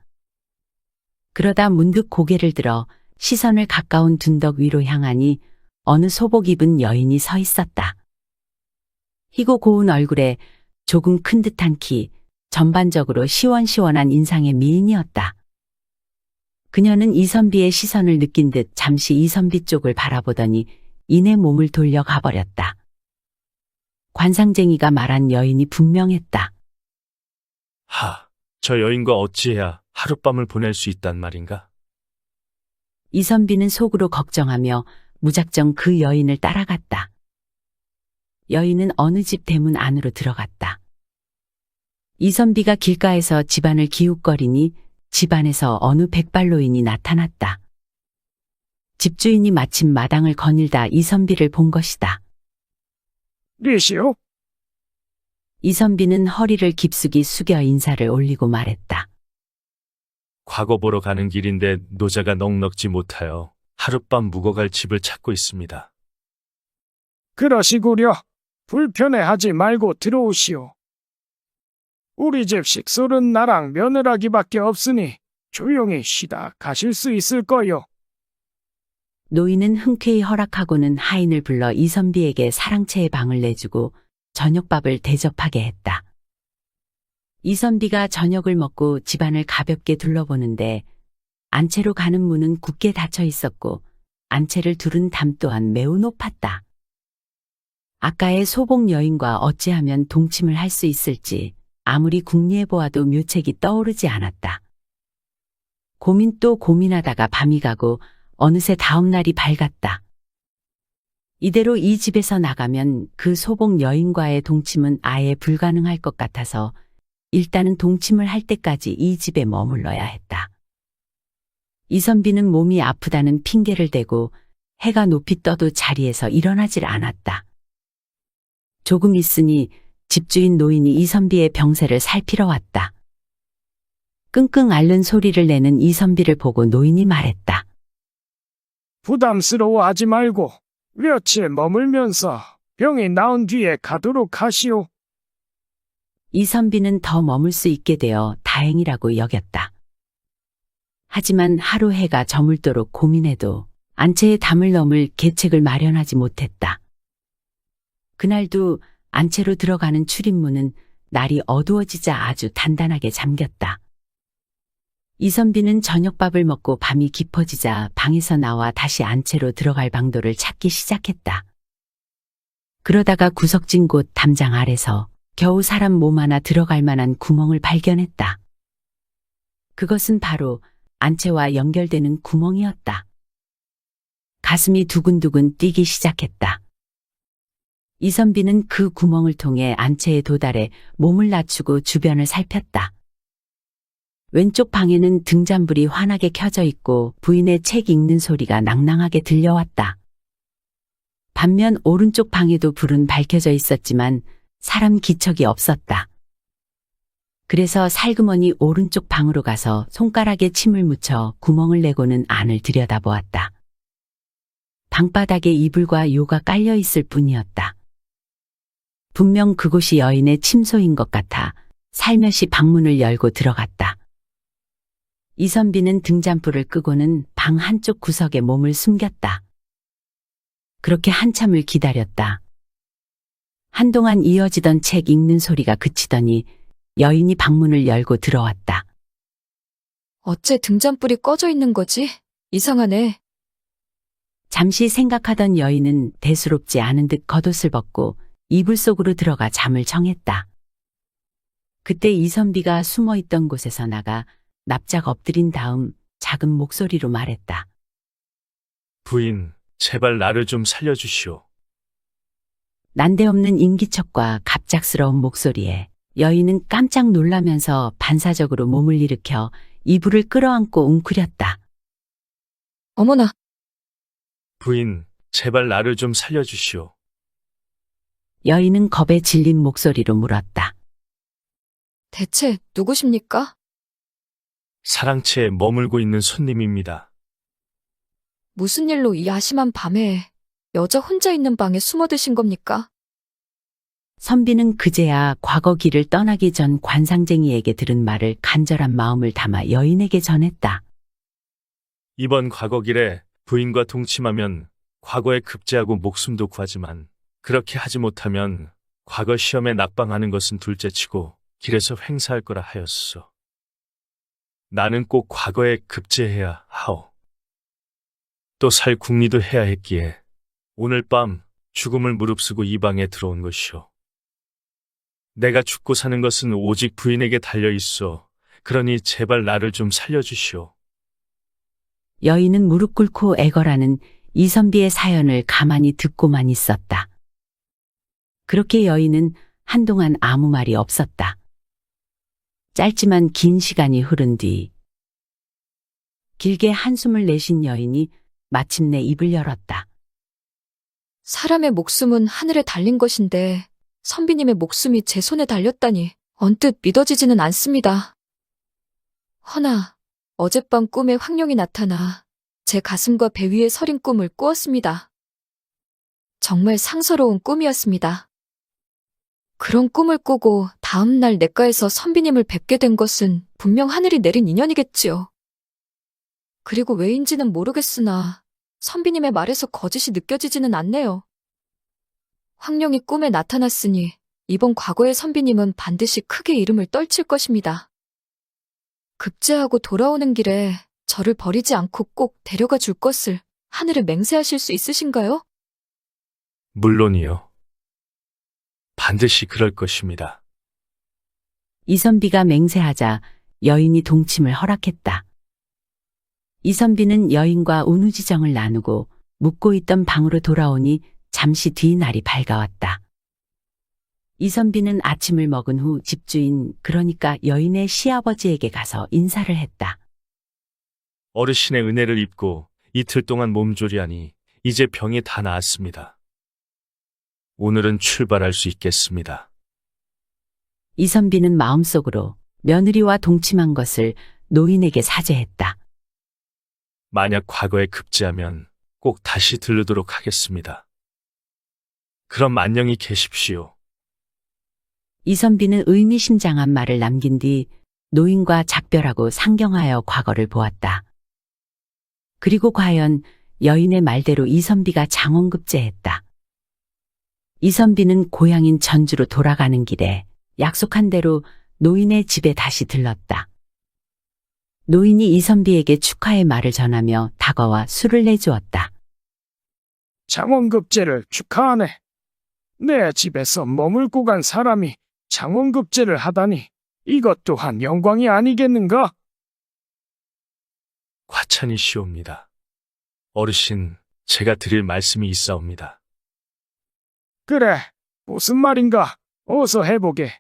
그러다 문득 고개를 들어 시선을 가까운 둔덕 위로 향하니 어느 소복 입은 여인이 서 있었다. 희고 고운 얼굴에 조금 큰 듯한 키, 전반적으로 시원시원한 인상의 미인이었다. 그녀는 이선비의 시선을 느낀 듯 잠시 이선비 쪽을 바라보더니 이내 몸을 돌려 가버렸다. 관상쟁이가 말한 여인이 분명했다. 저 여인과 어찌해야 하룻밤을 보낼 수 있단 말인가? 이선비는 속으로 걱정하며 무작정 그 여인을 따라갔다. 여인은 어느 집 대문 안으로 들어갔다. 이선비가 길가에서 집안을 기웃거리니 집안에서 어느 백발노인이 나타났다. 집주인이 마침 마당을 거닐다 이선비를 본 것이다. 리시오? 이선비는 허리를 깊숙이 숙여 인사를 올리고 말했다. 과거 보러 가는 길인데 노자가 넉넉지 못하여 하룻밤 묵어갈 집을 찾고 있습니다. 그러시구려. 불편해하지 말고 들어오시오. 우리 집 식솔은 나랑 며느라기밖에 없으니 조용히 쉬다 가실 수 있을 거요. 노인은 흔쾌히 허락하고는 하인을 불러 이선비에게 사랑채의 방을 내주고 저녁밥을 대접하게 했다. 이선비가 저녁을 먹고 집안을 가볍게 둘러보는데 안채로 가는 문은 굳게 닫혀 있었고 안채를 두른 담 또한 매우 높았다. 아까의 소복 여인과 어찌하면 동침을 할 수 있을지 아무리 궁리해 보아도 묘책이 떠오르지 않았다. 고민 또 고민하다가 밤이 가고 어느새 다음 날이 밝았다. 이대로 이 집에서 나가면 그 소복 여인과의 동침은 아예 불가능할 것 같아서 일단은 동침을 할 때까지 이 집에 머물러야 했다. 이선비는 몸이 아프다는 핑계를 대고 해가 높이 떠도 자리에서 일어나질 않았다. 조금 있으니 집주인 노인이 이선비의 병세를 살피러 왔다. 끙끙 앓는 소리를 내는 이선비를 보고 노인이 말했다. 부담스러워하지 말고 며칠 머물면서 병이 나은 뒤에 가도록 하시오. 이선비는 더 머물 수 있게 되어 다행이라고 여겼다. 하지만 하루 해가 저물도록 고민해도 안채의 담을 넘을 계책을 마련하지 못했다. 그날도 안채로 들어가는 출입문은 날이 어두워지자 아주 단단하게 잠겼다. 이선비는 저녁밥을 먹고 밤이 깊어지자 방에서 나와 다시 안채로 들어갈 방도를 찾기 시작했다. 그러다가 구석진 곳 담장 아래서 겨우 사람 몸 하나 들어갈 만한 구멍을 발견했다. 그것은 바로 안채와 연결되는 구멍이었다. 가슴이 두근두근 뛰기 시작했다. 이선비는 그 구멍을 통해 안채에 도달해 몸을 낮추고 주변을 살폈다. 왼쪽 방에는 등잔불이 환하게 켜져 있고 부인의 책 읽는 소리가 낭낭하게 들려왔다. 반면 오른쪽 방에도 불은 밝혀져 있었지만 사람 기척이 없었다. 그래서 살그머니 오른쪽 방으로 가서 손가락에 침을 묻혀 구멍을 내고는 안을 들여다보았다. 방바닥에 이불과 요가 깔려 있을 뿐이었다. 분명 그곳이 여인의 침소인 것 같아 살며시 방문을 열고 들어갔다. 이선비는 등잔불을 끄고는 방 한쪽 구석에 몸을 숨겼다. 그렇게 한참을 기다렸다. 한동안 이어지던 책 읽는 소리가 그치더니 여인이 방문을 열고 들어왔다. 어째 등잔불이 꺼져 있는 거지? 이상하네. 잠시 생각하던 여인은 대수롭지 않은 듯 겉옷을 벗고 이불 속으로 들어가 잠을 청했다. 그때 이선비가 숨어있던 곳에서 나가 납작 엎드린 다음 작은 목소리로 말했다. 부인, 제발 나를 좀 살려주시오. 난데없는 인기척과 갑작스러운 목소리에 여인은 깜짝 놀라면서 반사적으로 몸을 일으켜 이불을 끌어안고 웅크렸다. 어머나, 부인, 제발 나를 좀 살려주시오. 여인은 겁에 질린 목소리로 물었다. 대체 누구십니까? 사랑채에 머물고 있는 손님입니다. 무슨 일로 이 야심한 밤에 여자 혼자 있는 방에 숨어드신 겁니까? 선비는 그제야 과거 길을 떠나기 전 관상쟁이에게 들은 말을 간절한 마음을 담아 여인에게 전했다. 이번 과거길에 부인과 동침하면 과거에 급제하고 목숨도 구하지만 그렇게 하지 못하면 과거 시험에 낙방하는 것은 둘째치고 길에서 횡사할 거라 하였소. 나는 꼭 과거에 급제해야 하오. 또 살 궁리도 해야 했기에 오늘 밤 죽음을 무릅쓰고 이 방에 들어온 것이오. 내가 죽고 사는 것은 오직 부인에게 달려있어. 그러니 제발 나를 좀 살려주시오. 여인은 무릎 꿇고 애걸하는 이선비의 사연을 가만히 듣고만 있었다. 그렇게 여인은 한동안 아무 말이 없었다. 짧지만 긴 시간이 흐른 뒤 길게 한숨을 내쉰 여인이 마침내 입을 열었다. 사람의 목숨은 하늘에 달린 것인데 선비님의 목숨이 제 손에 달렸다니 언뜻 믿어지지는 않습니다. 허나 어젯밤 꿈에 황룡이 나타나 제 가슴과 배 위에 서린 꿈을 꾸었습니다. 정말 상서로운 꿈이었습니다. 그런 꿈을 꾸고 다음날 내과에서 선비님을 뵙게 된 것은 분명 하늘이 내린 인연이겠지요. 그리고 왜인지는 모르겠으나 선비님의 말에서 거짓이 느껴지지는 않네요. 황룡이 꿈에 나타났으니 이번 과거의 선비님은 반드시 크게 이름을 떨칠 것입니다. 급제하고 돌아오는 길에 저를 버리지 않고 꼭 데려가 줄 것을 하늘에 맹세하실 수 있으신가요? 물론이요. 반드시 그럴 것입니다. 이선비가 맹세하자 여인이 동침을 허락했다. 이선비는 여인과 운우지정을 나누고 묵고 있던 방으로 돌아오니 잠시 뒤 날이 밝아왔다. 이선비는 아침을 먹은 후 집주인, 그러니까 여인의 시아버지에게 가서 인사를 했다. 어르신의 은혜를 입고 이틀 동안 몸조리하니 이제 병이 다 나았습니다. 오늘은 출발할 수 있겠습니다. 이선비는 마음속으로 며느리와 동침한 것을 노인에게 사죄했다. 만약 과거에 급제하면 꼭 다시 들르도록 하겠습니다. 그럼 안녕히 계십시오. 이선비는 의미심장한 말을 남긴 뒤 노인과 작별하고 상경하여 과거를 보았다. 그리고 과연 여인의 말대로 이선비가 장원급제했다. 이선비는 고향인 전주로 돌아가는 길에 약속한 대로 노인의 집에 다시 들렀다. 노인이 이선비에게 축하의 말을 전하며 다가와 술을 내주었다. 장원급제를 축하하네. 내 집에서 머물고 간 사람이 장원급제를 하다니 이것 또한 영광이 아니겠는가? 과찬이시옵니다. 어르신, 제가 드릴 말씀이 있사옵니다. 그래, 무슨 말인가? 어서 해보게.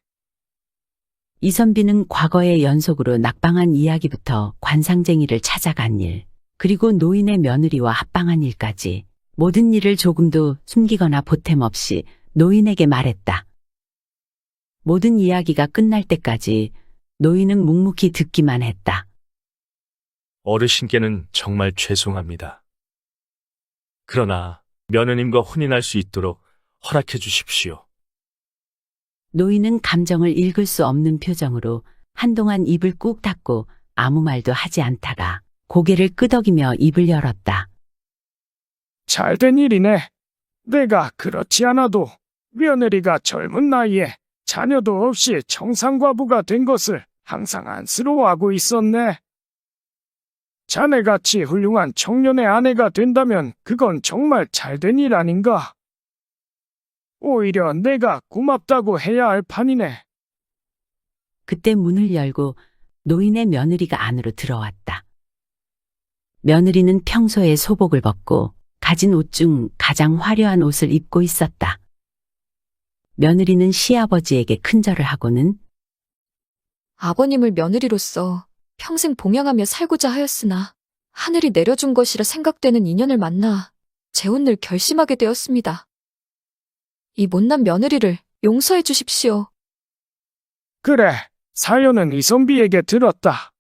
이선비는 과거의 연속으로 낙방한 이야기부터 관상쟁이를 찾아간 일, 그리고 노인의 며느리와 합방한 일까지 모든 일을 조금도 숨기거나 보탬 없이 노인에게 말했다. 모든 이야기가 끝날 때까지 노인은 묵묵히 듣기만 했다. 어르신께는 정말 죄송합니다. 그러나 며느님과 혼인할 수 있도록 허락해 주십시오. 노인은 감정을 읽을 수 없는 표정으로 한동안 입을 꾹 닫고 아무 말도 하지 않다가 고개를 끄덕이며 입을 열었다. 잘된 일이네. 내가 그렇지 않아도 며느리가 젊은 나이에 자녀도 없이 청산과부가 된 것을 항상 안쓰러워하고 있었네. 자네같이 훌륭한 청년의 아내가 된다면 그건 정말 잘된 일 아닌가? 오히려 내가 고맙다고 해야 할 판이네. 그때 문을 열고 노인의 며느리가 안으로 들어왔다. 며느리는 평소에 소복을 벗고 가진 옷 중 가장 화려한 옷을 입고 있었다. 며느리는 시아버지에게 큰절을 하고는 아버님을 며느리로서 평생 봉양하며 살고자 하였으나 하늘이 내려준 것이라 생각되는 인연을 만나 재혼을 결심하게 되었습니다. 이 못난 며느리를 용서해 주십시오. 그래, 사연은 이선비에게 들었다.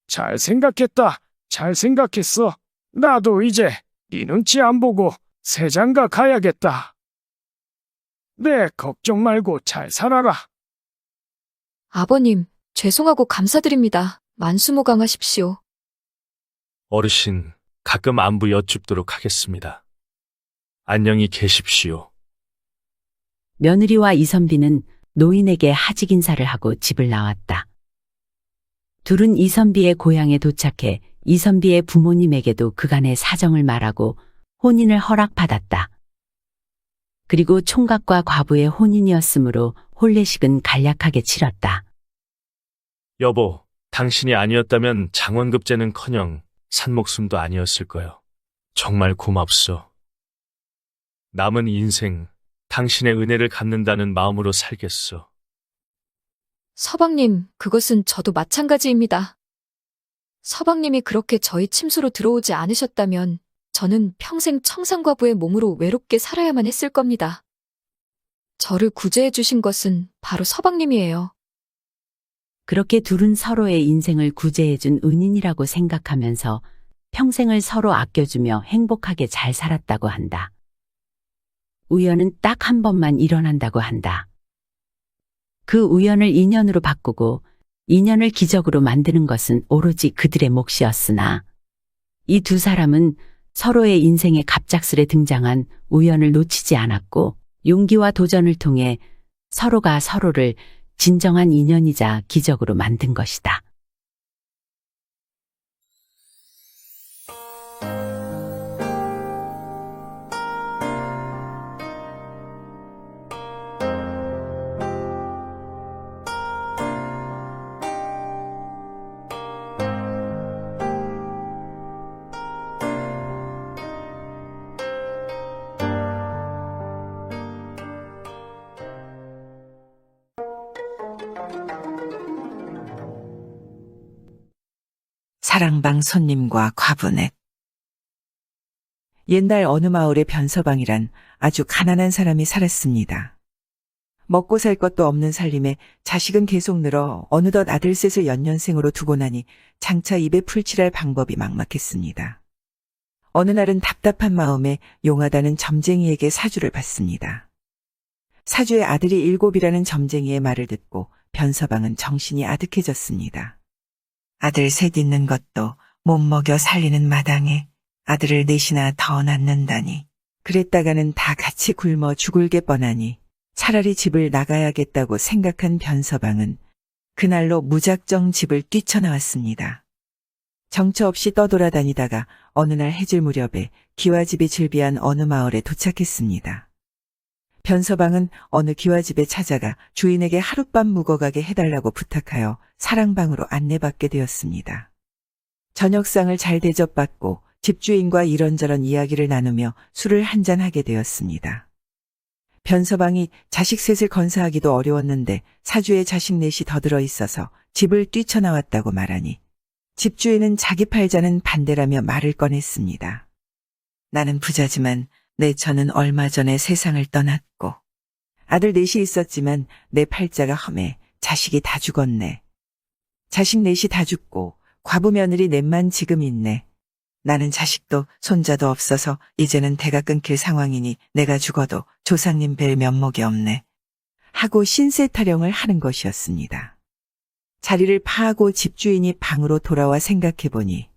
잘 생각했다. 잘 생각했어. 나도 이제 네 눈치 안 보고 새장가 가야겠다. 네, 걱정 말고 잘 살아라. 아버님, 죄송하고 감사드립니다. 만수무강하십시오. 어르신, 가끔 안부 여쭙도록 하겠습니다. 안녕히 계십시오. 며느리와 이선비는 노인에게 하직 인사를 하고 집을 나왔다. 둘은 이선비의 고향에 도착해 이선비의 부모님에게도 그간의 사정을 말하고 혼인을 허락받았다. 그리고 총각과 과부의 혼인이었으므로 혼례식은 간략하게 치렀다. 여보, 당신이 아니었다면 장원급제는커녕 산목숨도 아니었을 거요. 정말 고맙소. 남은 인생 당신의 은혜를 갚는다는 마음으로 살겠소. 서방님, 그것은 저도 마찬가지입니다. 서방님이 그렇게 저희 침소로 들어오지 않으셨다면 저는 평생 청산과부의 몸으로 외롭게 살아야만 했을 겁니다. 저를 구제해 주신 것은 바로 서방님이에요. 그렇게 둘은 서로의 인생을 구제해준 은인이라고 생각하면서 평생을 서로 아껴주며 행복하게 잘 살았다고 한다. 우연은 딱 한 번만 일어난다고 한다. 그 우연을 인연으로 바꾸고 인연을 기적으로 만드는 것은 오로지 그들의 몫이었으나 이 두 사람은 서로의 인생에 갑작스레 등장한 우연을 놓치지 않았고 용기와 도전을 통해 서로가 서로를 진정한 인연이자 기적으로 만든 것이다. 사랑방 손님과 과분액. 옛날 어느 마을의 변서방이란 아주 가난한 사람이 살았습니다. 먹고 살 것도 없는 살림에 자식은 계속 늘어 어느덧 아들 셋을 연년생으로 두고 나니 장차 입에 풀칠할 방법이 막막했습니다. 어느 날은 답답한 마음에 용하다는 점쟁이에게 사주를 받습니다. 사주의 아들이 7이라는 점쟁이의 말을 듣고 변서방은 정신이 아득해졌습니다. 아들 셋 있는 것도 못 먹여 살리는 마당에 아들을 넷이나 더 낳는다니. 그랬다가는 다 같이 굶어 죽을 게 뻔하니 차라리 집을 나가야겠다고 생각한 변서방은 그날로 무작정 집을 뛰쳐나왔습니다. 정처 없이 떠돌아다니다가 어느 날 해질 무렵에 기와집이 즐비한 어느 마을에 도착했습니다. 변서방은 어느 기와집에 찾아가 주인에게 하룻밤 묵어가게 해달라고 부탁하여 사랑방으로 안내받게 되었습니다. 저녁상을 잘 대접받고 집주인과 이런저런 이야기를 나누며 술을 한잔하게 되었습니다. 변서방이 자식 셋을 건사하기도 어려웠는데 사주에 자식 넷이 더 들어있어서 집을 뛰쳐나왔다고 말하니 집주인은 자기 팔자는 반대라며 말을 꺼냈습니다. 나는 부자지만 내 처는 얼마 전에 세상을 떠났고 아들 넷이 있었지만 내 팔자가 험해 자식이 다 죽었네. 자식 넷이 다 죽고 과부 며느리 넷만 지금 있네. 나는 자식도 손자도 없어서 이제는 대가 끊길 상황이니 내가 죽어도 조상님 뵐 면목이 없네. 하고 신세 타령을 하는 것이었습니다. 자리를 파하고 집주인이 방으로 돌아와 생각해보니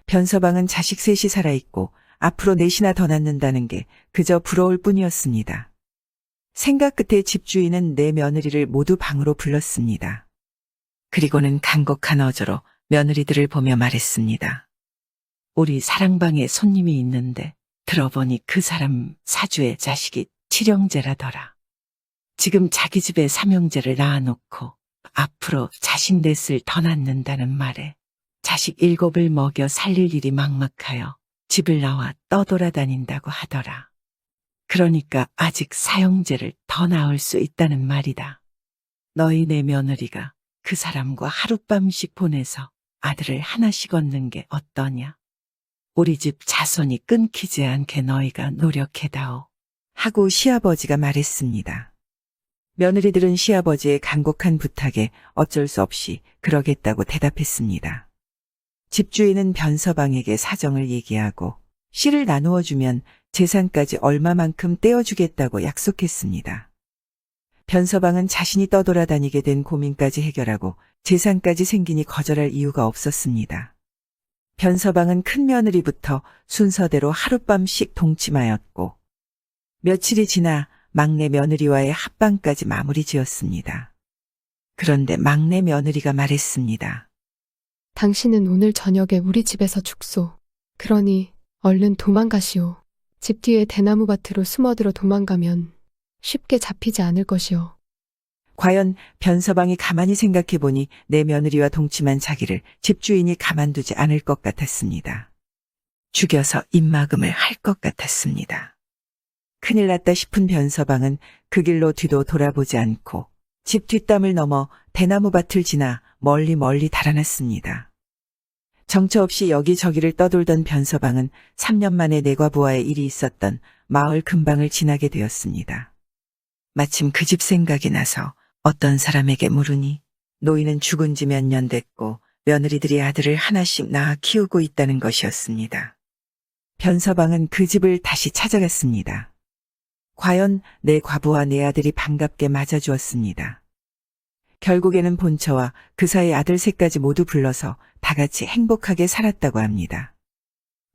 변서방은 자식 셋이 살아있고 앞으로 넷이나 더 낳는다는 게 그저 부러울 뿐이었습니다. 생각 끝에 집주인은 네 며느리를 모두 방으로 불렀습니다. 그리고는 간곡한 어조로 며느리들을 보며 말했습니다. 우리 사랑방에 손님이 있는데 들어보니 그 사람 사주의 자식이 칠형제라더라. 지금 자기 집에 삼형제를 낳아놓고 앞으로 자식 넷을 더 낳는다는 말에 자식 7을 먹여 살릴 일이 막막하여 집을 나와 떠돌아다닌다고 하더라. 그러니까 아직 사형제를 더 낳을 수 있다는 말이다. 너희 네 며느리가 그 사람과 하룻밤씩 보내서 아들을 하나씩 얻는 게 어떠냐? 우리 집 자손이 끊기지 않게 너희가 노력해다오. 하고 시아버지가 말했습니다. 며느리들은 시아버지의 간곡한 부탁에 어쩔 수 없이 그러겠다고 대답했습니다. 집주인은 변서방에게 사정을 얘기하고 씨를 나누어 주면 재산까지 얼마만큼 떼어주겠다고 약속했습니다. 변서방은 자신이 떠돌아다니게 된 고민까지 해결하고 재산까지 생기니 거절할 이유가 없었습니다. 변서방은 큰 며느리부터 순서대로 하룻밤씩 동침하였고 며칠이 지나 막내 며느리와의 합방까지 마무리 지었습니다. 그런데 막내 며느리가 말했습니다. 당신은 오늘 저녁에 우리 집에서 죽소. 그러니 얼른 도망가시오. 집 뒤에 대나무 밭으로 숨어들어 도망가면 쉽게 잡히지 않을 것이오. 과연 변서방이 가만히 생각해보니 내 며느리와 동침한 자기를 집주인이 가만두지 않을 것 같았습니다. 죽여서 입막음을 할 것 같았습니다. 큰일 났다 싶은 변서방은 그 길로 뒤도 돌아보지 않고 집 뒷담을 넘어 대나무 밭을 지나 멀리 달아났습니다. 정처 없이 여기저기를 떠돌던 변서방은 3년 만에 내과부와의 일이 있었던 마을 근방을 지나게 되었습니다. 마침 그 집 생각이 나서 어떤 사람에게 물으니 노인은 죽은 지 몇 년 됐고 며느리들이 아들을 하나씩 낳아 키우고 있다는 것이었습니다. 변서방은 그 집을 다시 찾아갔습니다. 과연 내 과부와 내 아들이 반갑게 맞아주었습니다. 결국에는 본처와 그 사이 아들 셋까지 모두 불러서 다 같이 행복하게 살았다고 합니다.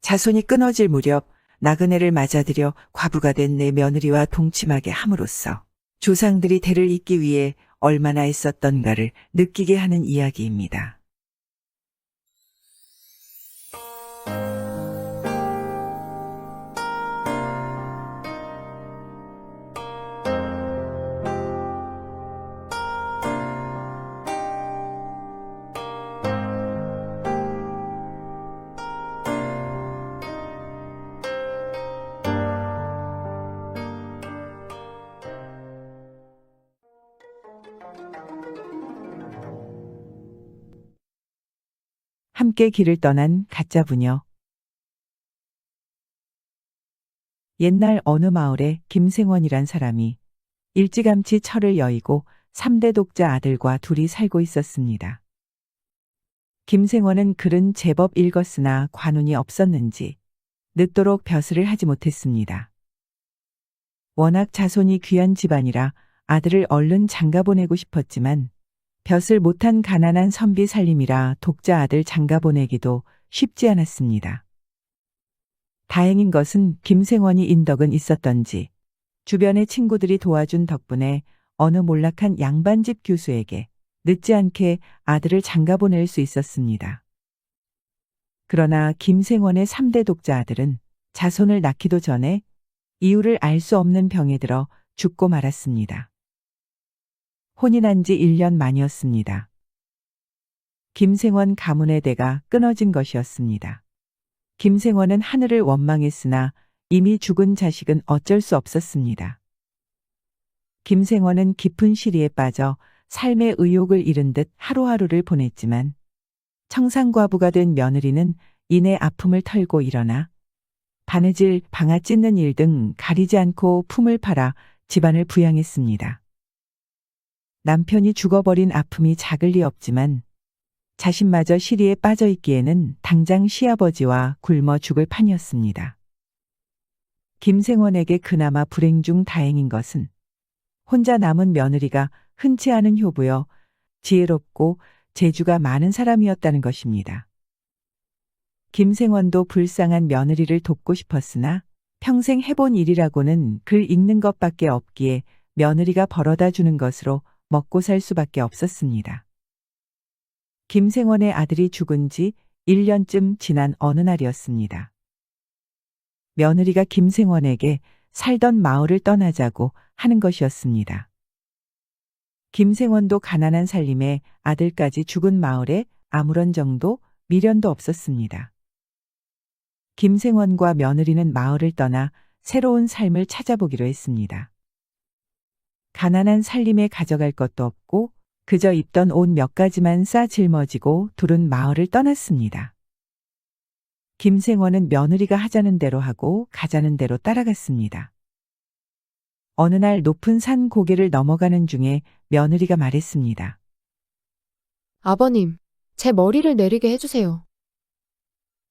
자손이 끊어질 무렵 나그네를 맞아들여 과부가 된 내 며느리와 동침하게 함으로써 조상들이 대를 잇기 위해 얼마나 애썼던가를 느끼게 하는 이야기입니다. 함께 길을 떠난 가짜 부녀. 옛날 어느 마을에 김생원이란 사람이 일찌감치 철을 여의고 3대 독자 아들과 둘이 살고 있었습니다. 김생원은 글은 제법 읽었으나 관운이 없었는지 늦도록 벼슬을 하지 못했습니다. 워낙 자손이 귀한 집안이라 아들을 얼른 장가 보내고 싶었지만 벼슬 못한 가난한 선비 살림이라 독자 아들 장가 보내기도 쉽지 않았습니다. 다행인 것은 김생원이 인덕은 있었던지 주변의 친구들이 도와준 덕분에 어느 몰락한 양반집 교수에게 늦지 않게 아들을 장가 보낼 수 있었습니다. 그러나 김생원의 3대 독자 아들은 자손을 낳기도 전에 이유를 알 수 없는 병에 들어 죽고 말았습니다. 혼이 난 지 1년 만이었습니다. 김생원 가문의 대가 끊어진 것이었습니다. 김생원은 하늘을 원망했으나 이미 죽은 자식은 어쩔 수 없었습니다. 김생원은 깊은 시리에 빠져 삶의 의욕을 잃은 듯 하루하루를 보냈지만 청상과부가 된 며느리는 이내 아픔을 털고 일어나 바느질, 방아 찢는 일 등 가리지 않고 품을 팔아 집안을 부양했습니다. 남편이 죽어버린 아픔이 작을 리 없지만 자신마저 시리에 빠져 있기에는 당장 시아버지와 굶어 죽을 판이었습니다. 김생원에게 그나마 불행 중 다행인 것은 혼자 남은 며느리가 흔치 않은 효부여 지혜롭고 재주가 많은 사람이었다는 것입니다. 김생원도 불쌍한 며느리를 돕고 싶었으나 평생 해본 일이라고는 글 읽는 것밖에 없기에 며느리가 벌어다 주는 것으로 먹고 살 수밖에 없었습니다. 김생원의 아들이 죽은 지 1년쯤 지난 어느 날이었습니다. 며느리가 김생원에게 살던 마을을 떠나자고 하는 것이었습니다. 김생원도 가난한 살림에 아들까지 죽은 마을에 아무런 정도 미련도 없었습니다. 김생원과 며느리는 마을을 떠나 새로운 삶을 찾아보기로 했습니다. 가난한 살림에 가져갈 것도 없고 그저 입던 옷 몇 가지만 싸 짊어지고 둘은 마을을 떠났습니다. 김생원은 며느리가 하자는 대로 하고 가자는 대로 따라갔습니다. 어느 날 높은 산 고개를 넘어가는 중에 며느리가 말했습니다. 아버님, 제 머리를 내리게 해주세요.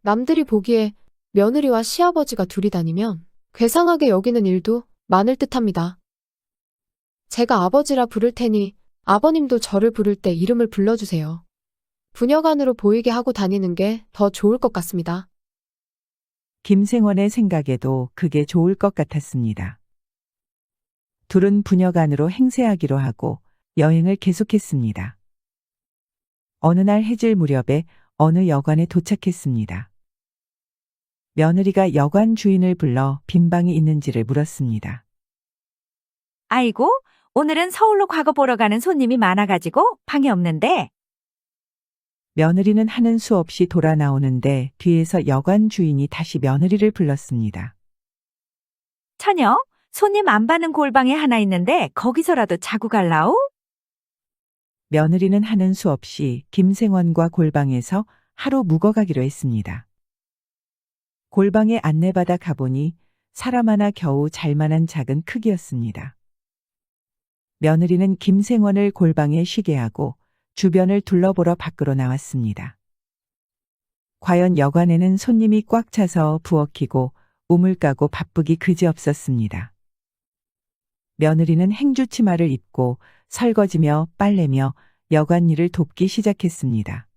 남들이 보기에 며느리와 시아버지가 둘이 다니면 괴상하게 여기는 일도 많을 듯합니다. 제가 아버지라 부를 테니 아버님도 저를 부를 때 이름을 불러주세요. 부녀간으로 보이게 하고 다니는 게 더 좋을 것 같습니다. 김생원의 생각에도 그게 좋을 것 같았습니다. 둘은 부녀간으로 행세하기로 하고 여행을 계속했습니다. 어느 날 해질 무렵에 어느 여관에 도착했습니다. 며느리가 여관 주인을 불러 빈방이 있는지를 물었습니다. 아이고, 오늘은 서울로 과거 보러 가는 손님이 많아가지고 방이 없는데. 며느리는 하는 수 없이 돌아 나오는데 뒤에서 여관 주인이 다시 며느리를 불렀습니다. 처녀, 손님 안 받는 골방에 하나 있는데 거기서라도 자고 갈라오? 며느리는 하는 수 없이 김생원과 골방에서 하루 묵어가기로 했습니다. 골방에 안내받아 가보니 사람 하나 겨우 잘만한 작은 크기였습니다. 며느리는 김생원을 골방에 쉬게 하고 주변을 둘러보러 밖으로 나왔습니다. 과연 여관에는 손님이 꽉 차서 부엌이고 우물 까고 바쁘기 그지없었습니다. 며느리는 행주치마를 입고 설거지며 빨래며 여간일을 돕기 시작했습니다.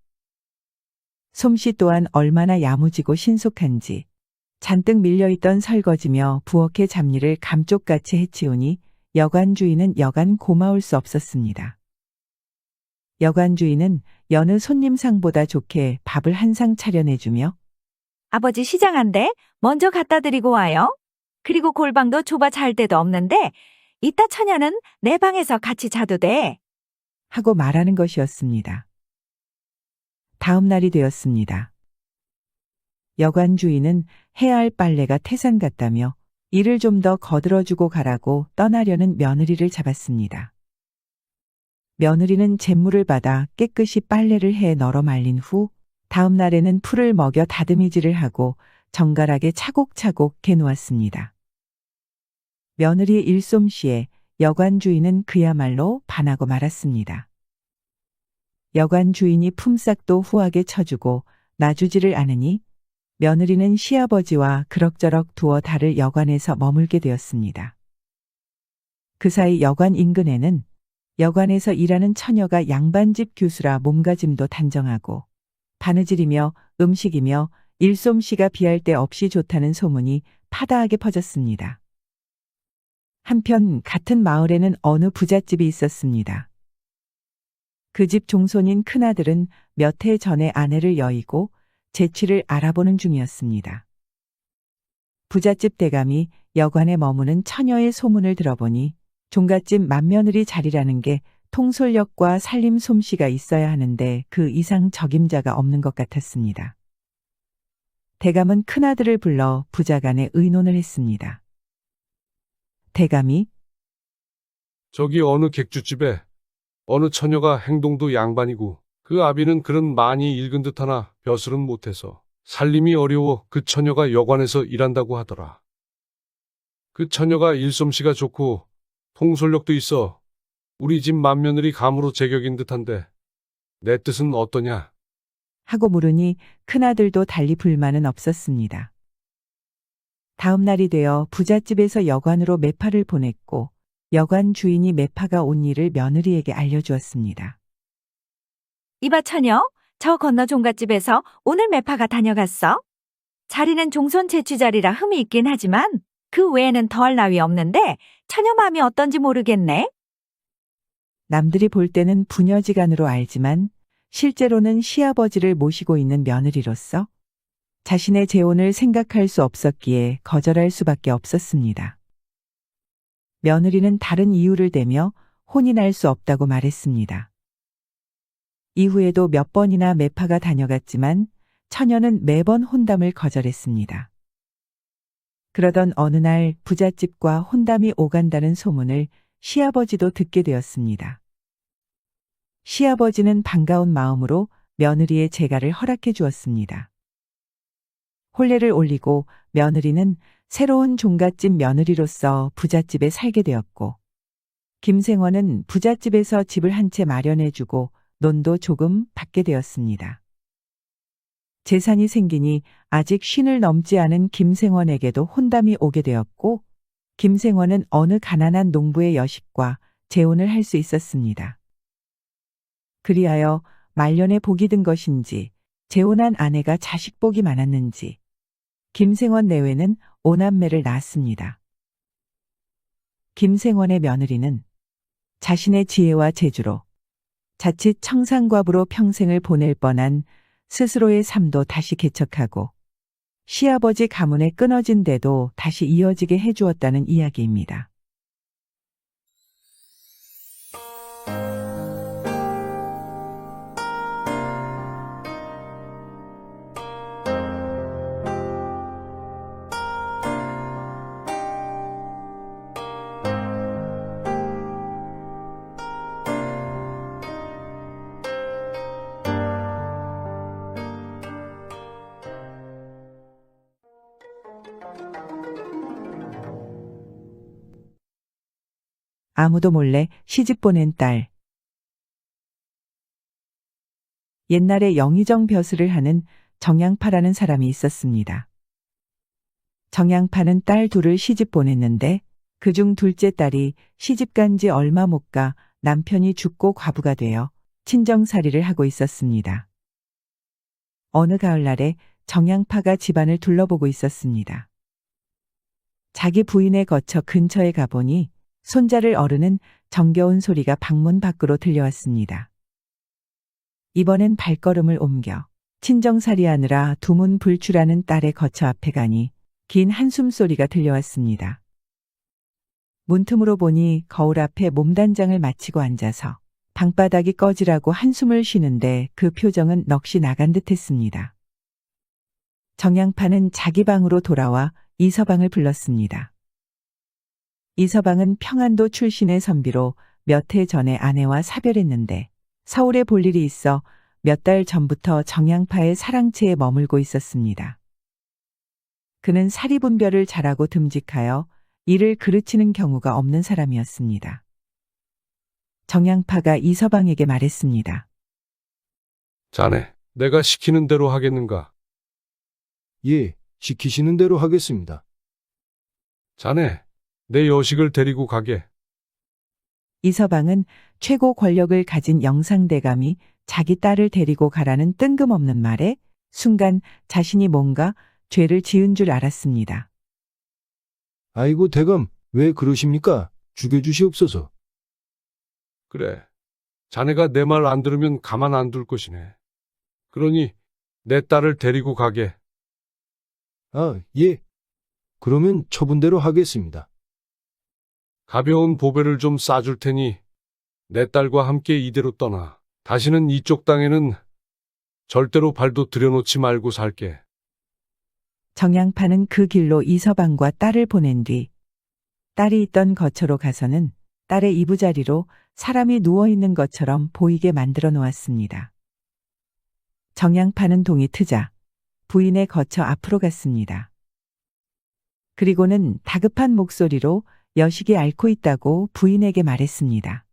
솜씨 또한 얼마나 야무지고 신속한지 잔뜩 밀려있던 설거지며 부엌의 잡일을 감쪽같이 해치우니 여관 주인은 여간 고마울 수 없었습니다. 여관 주인은 여느 손님상보다 좋게 밥을 한 상 차려내주며 아버지 시장한데 먼저 갖다 드리고 와요. 그리고 골방도 좁아 잘 데도 없는데 이따 처녀는 내 방에서 같이 자도 돼. 하고 말하는 것이었습니다. 다음 날이 되었습니다. 여관 주인은 해야 할 빨래가 태산 같다며 일을 좀 더 거들어주고 가라고 떠나려는 며느리를 잡았습니다. 며느리는 잿물을 받아 깨끗이 빨래를 해 널어 말린 후 다음 날에는 풀을 먹여 다듬이질을 하고 정갈하게 차곡차곡 해놓았습니다. 며느리의 일솜씨에 여관 주인은 그야말로 반하고 말았습니다. 여관 주인이 품삯도 후하게 쳐주고 놔주지를 않으니 며느리는 시아버지와 그럭저럭 두어 달을 여관에서 머물게 되었습니다. 그 사이 여관 인근에는 여관에서 일하는 처녀가 양반집 교수라 몸가짐도 단정하고 바느질이며 음식이며 일솜씨가 비할 데 없이 좋다는 소문이 파다하게 퍼졌습니다. 한편 같은 마을에는 어느 부잣집이 있었습니다. 그 집 종손인 큰아들은 몇 해 전에 아내를 여의고 재취를 알아보는 중이었습니다. 부잣집 대감이 여관에 머무는 처녀의 소문을 들어보니 종갓집 맏며느리 자리라는 게 통솔력과 살림 솜씨가 있어야 하는데 그 이상 적임자가 없는 것 같았습니다. 대감은 큰아들을 불러 부자간에 의논을 했습니다. 대감이 저기 어느 객주집에 어느 처녀가 행동도 양반이고 그 아비는 글은 많이 읽은 듯하나 벼슬은 못해서 살림이 어려워 그 처녀가 여관에서 일한다고 하더라. 그 처녀가 일솜씨가 좋고 통솔력도 있어 우리 집 맏며느리 감으로 제격인 듯한데 내 뜻은 어떠냐? 하고 물으니 큰아들도 달리 불만은 없었습니다. 다음 날이 되어 부잣집에서 여관으로 매파를 보냈고 여관 주인이 매파가 온 일을 며느리에게 알려주었습니다. 이봐 처녀, 저 건너 종갓집에서 오늘 매파가 다녀갔어. 자리는 종손 재취 자리라 흠이 있긴 하지만 그 외에는 더할 나위 없는데 처녀 마음이 어떤지 모르겠네. 남들이 볼 때는 부녀지간으로 알지만 실제로는 시아버지를 모시고 있는 며느리로서 자신의 재혼을 생각할 수 없었기에 거절할 수밖에 없었습니다. 며느리는 다른 이유를 대며 혼이 날 수 없다고 말했습니다. 이후에도 몇 번이나 매파가 다녀갔지만 처녀는 매번 혼담을 거절했습니다. 그러던 어느 날 부잣집과 혼담이 오간다는 소문을 시아버지도 듣게 되었습니다. 시아버지는 반가운 마음으로 며느리의 재가를 허락해 주었습니다. 혼례를 올리고 며느리는 새로운 종갓집 며느리로서 부잣집에 살게 되었고 김생원은 부잣집에서 집을 한 채 마련해 주고 논도 조금 받게 되었습니다. 재산이 생기니 아직 50을 넘지 않은 김생원에게도 혼담이 오게 되었고 김생원은 어느 가난한 농부의 여식과 재혼을 할 수 있었습니다. 그리하여 말년에 복이 든 것인지 재혼한 아내가 자식 복이 많았는지 김생원 내외는 5남매를 낳았습니다. 김생원의 며느리는 자신의 지혜와 재주로 자칫 청산과부로 평생을 보낼 뻔한 스스로의 삶도 다시 개척하고 시아버지 가문에 끊어진 데도 다시 이어지게 해주었다는 이야기입니다. 아무도 몰래 시집 보낸 딸. 옛날에 영의정 벼슬을 하는 정양파라는 사람이 있었습니다. 정양파는 딸 둘을 시집 보냈는데 그중 둘째 딸이 시집간 지 얼마 못 가 남편이 죽고 과부가 되어 친정살이를 하고 있었습니다. 어느 가을날에 정양파가 집안을 둘러보고 있었습니다. 자기 부인의 거처 근처에 가보니 손자를 어르는 정겨운 소리가 방문 밖으로 들려왔습니다. 이번엔 발걸음을 옮겨 친정살이하느라 두문 불출하는 딸의 거처 앞에 가니 긴 한숨 소리가 들려왔습니다. 문틈으로 보니 거울 앞에 몸단장을 마치고 앉아서 방바닥이 꺼지라고 한숨을 쉬는데 그 표정은 넋이 나간 듯했습니다. 정양파는 자기 방으로 돌아와 이서방을 불렀습니다. 이서방은 평안도 출신의 선비로 몇 해 전에 아내와 사별했는데 서울에 볼 일이 있어 몇 달 전부터 정양파의 사랑채에 머물고 있었습니다. 그는 사리분별을 잘하고 듬직하여 일을 그르치는 경우가 없는 사람이었습니다. 정양파가 이서방에게 말했습니다. 자네, 내가 시키는 대로 하겠는가? 예, 시키시는 대로 하겠습니다. 자네, 내 여식을 데리고 가게. 이서방은 최고 권력을 가진 영상대감이 자기 딸을 데리고 가라는 뜬금없는 말에 순간 자신이 뭔가 죄를 지은 줄 알았습니다. 아이고 대감, 왜 그러십니까? 죽여주시옵소서. 그래, 자네가 내 말 안 들으면 가만 안 둘 것이네. 그러니 내 딸을 데리고 가게. 아, 예. 그러면 처분대로 하겠습니다. 가벼운 보배를 좀 싸줄 테니 내 딸과 함께 이대로 떠나. 다시는 이쪽 땅에는 절대로 발도 들여놓지 말고 살게. 정양파는 그 길로 이서방과 딸을 보낸 뒤 딸이 있던 거처로 가서는 딸의 이부자리로 사람이 누워있는 것처럼 보이게 만들어 놓았습니다. 정양파는 동이 트자 부인의 거처 앞으로 갔습니다. 그리고는 다급한 목소리로 여식이 앓고 있다고 부인에게 말했습니다.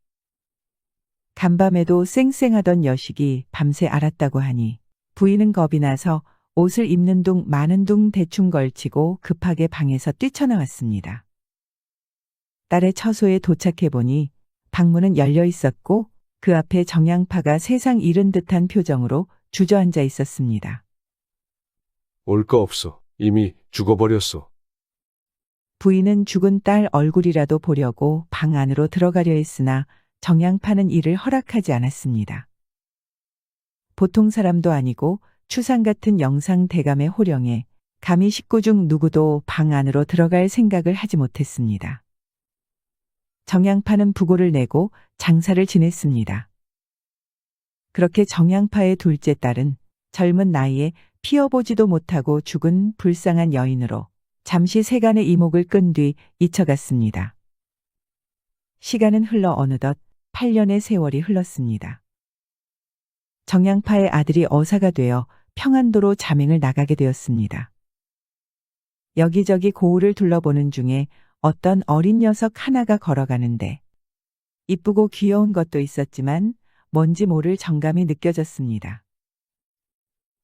간밤에도 쌩쌩하던 여식이 밤새 앓았다고 하니 부인은 겁이 나서 옷을 입는 둥 마는 둥 대충 걸치고 급하게 방에서 뛰쳐나왔습니다. 딸의 처소에 도착해보니 방문은 열려 있었고 그 앞에 정양파가 세상 잃은 듯한 표정으로 주저앉아 있었습니다. 올 거 없어. 이미 죽어버렸어. 부인은 죽은 딸 얼굴이라도 보려고 방 안으로 들어가려 했으나 정양파는 이를 허락하지 않았습니다. 보통 사람도 아니고 추상 같은 영상 대감의 호령에 감히 식구 중 누구도 방 안으로 들어갈 생각을 하지 못했습니다. 정양파는 부고를 내고 장사를 지냈습니다. 그렇게 정양파의 둘째 딸은 젊은 나이에 피어보지도 못하고 죽은 불쌍한 여인으로 잠시 세간의 이목을 끈 뒤 잊혀갔습니다. 시간은 흘러 어느덧 8년의 세월이 흘렀습니다. 정양파의 아들이 어사가 되어 평안도로 자맹을 나가게 되었습니다. 여기저기 고을을 둘러보는 중에 어떤 어린 녀석 하나가 걸어가는데 이쁘고 귀여운 것도 있었지만 뭔지 모를 정감이 느껴졌습니다.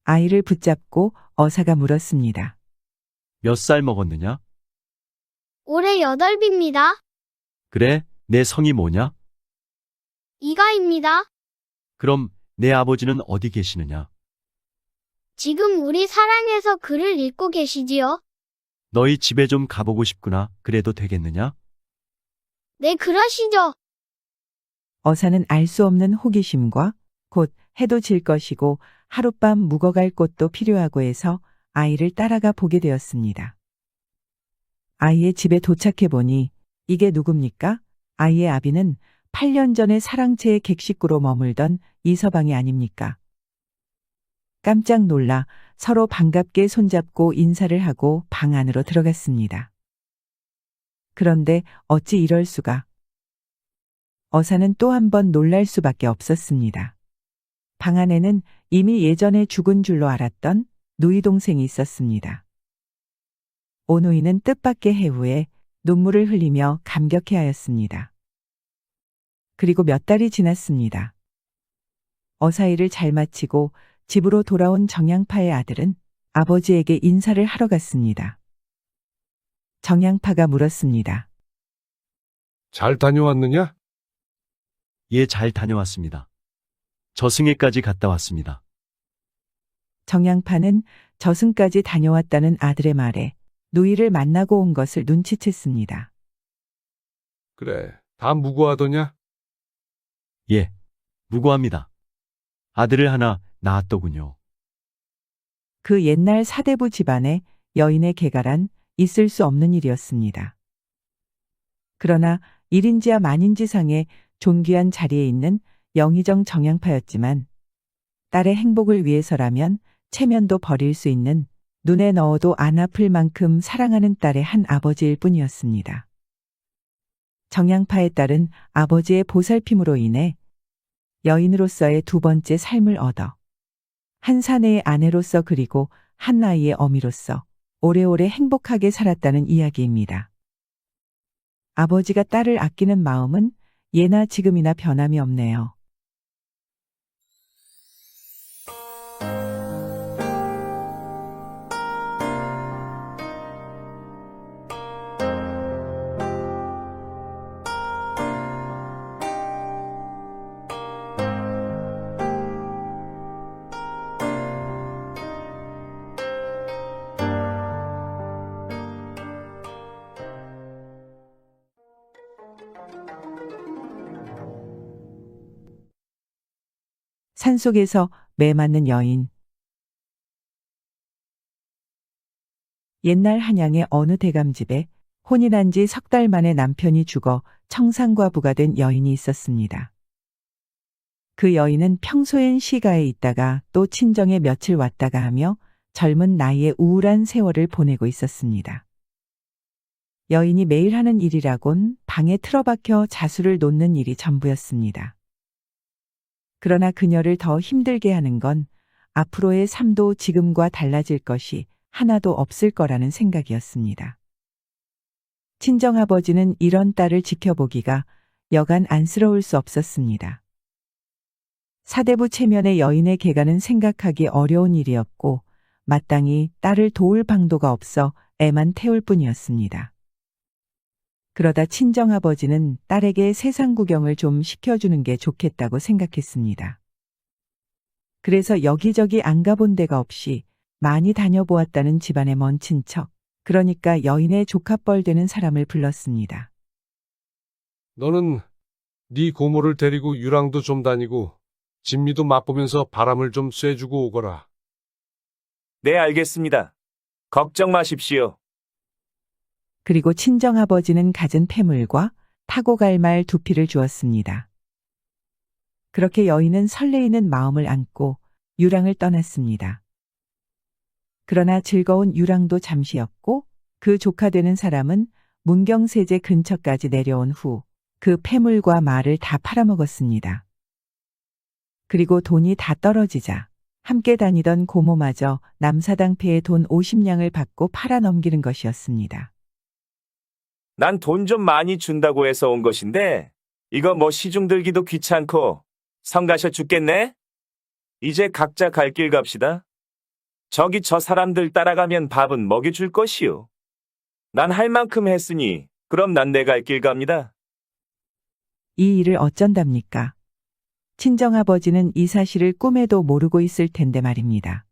아이를 붙잡고 어사가 물었습니다. 몇 살 먹었느냐? 올해 8입니다. 그래, 내 성이 뭐냐? 이가입니다. 그럼 내 아버지는 어디 계시느냐? 지금 우리 사랑에서 글을 읽고 계시지요? 너희 집에 좀 가보고 싶구나. 그래도 되겠느냐? 네, 그러시죠. 어사는 알 수 없는 호기심과 곧 해도 질 것이고 하룻밤 묵어갈 곳도 필요하고 해서 아이를 따라가 보게 되었습니다. 아이의 집에 도착해 보니 이게 누굽니까? 아이의 아비는 8년 전에 사랑채의 객식구로 머물던 이서방이 아닙니까? 깜짝 놀라 서로 반갑게 손잡고 인사를 하고 방 안으로 들어갔습니다. 그런데 어찌 이럴 수가. 어사는 또 한 번 놀랄 수밖에 없었습니다. 방 안에는 이미 예전에 죽은 줄로 알았던 누이 동생이 있었습니다. 오누이는 뜻밖의 해후에 눈물을 흘리며 감격해하였습니다. 그리고 몇 달이 지났습니다. 어사일을 잘 마치고 집으로 돌아온 정양파의 아들은 아버지에게 인사를 하러 갔습니다. 정양파가 물었습니다. 잘 다녀왔느냐? 예, 잘 다녀왔습니다. 저승에까지 갔다 왔습니다. 정양파는 저승까지 다녀왔다는 아들의 말에 누이를 만나고 온 것을 눈치챘습니다. 그래, 다 무고하더냐? 예, 무고합니다. 아들을 하나 낳았더군요. 그 옛날 사대부 집안에 여인의 계가란 있을 수 없는 일이었습니다. 그러나 1인지와 만인지상의 존귀한 자리에 있는 영의정 정양파였지만 딸의 행복을 위해서라면 체면도 버릴 수 있는 눈에 넣어도 안 아플 만큼 사랑하는 딸의 한 아버지일 뿐이었습니다. 정양파의 딸은 아버지의 보살핌으로 인해 여인으로서의 두 번째 삶을 얻어 한 사내의 아내로서 그리고 한 아이의 어미로서 오래오래 행복하게 살았다는 이야기입니다. 아버지가 딸을 아끼는 마음은 예나 지금이나 변함이 없네요. 산속에서 매 맞는 여인. 옛날 한양의 어느 대감집에 혼인한 지 석 달 만에 남편이 죽어 청산과부가 된 여인이 있었습니다. 그 여인은 평소엔 시가에 있다가 또 친정에 며칠 왔다가 하며 젊은 나이에 우울한 세월을 보내고 있었습니다. 여인이 매일 하는 일이라곤 방에 틀어박혀 자수를 놓는 일이 전부였습니다. 그러나 그녀를 더 힘들게 하는 건 앞으로의 삶도 지금과 달라질 것이 하나도 없을 거라는 생각이었습니다. 친정아버지는 이런 딸을 지켜보기가 여간 안쓰러울 수 없었습니다. 사대부 체면의 여인의 계가는 생각하기 어려운 일이었고 마땅히 딸을 도울 방도가 없어 애만 태울 뿐이었습니다. 그러다 친정아버지는 딸에게 세상 구경을 좀 시켜주는 게 좋겠다고 생각했습니다. 그래서 여기저기 안 가본 데가 없이 많이 다녀보았다는 집안의 먼 친척, 그러니까 여인의 조카뻘 되는 사람을 불렀습니다. 너는 네 고모를 데리고 유랑도 좀 다니고 진미도 맛보면서 바람을 좀 쐬주고 오거라. 네, 알겠습니다. 걱정 마십시오. 그리고 친정아버지는 갖은 폐물과 타고 갈 말 2匹를 주었습니다. 그렇게 여인은 설레이는 마음을 안고 유랑을 떠났습니다. 그러나 즐거운 유랑도 잠시였고 그 조카 되는 사람은 문경세제 근처까지 내려온 후 그 폐물과 말을 다 팔아먹었습니다. 그리고 돈이 다 떨어지자 함께 다니던 고모마저 남사당패에 돈 50냥을 받고 팔아 넘기는 것이었습니다. 난 돈 좀 많이 준다고 해서 온 것인데 이거 뭐 시중 들기도 귀찮고 성 가셔 죽겠네? 이제 각자 갈 길 갑시다. 저기 저 사람들 따라가면 밥은 먹여줄 것이오. 난 할 만큼 했으니 그럼 난 내 갈 길 갑니다. 이 일을 어쩐답니까? 친정아버지는 이 사실을 꿈에도 모르고 있을 텐데 말입니다.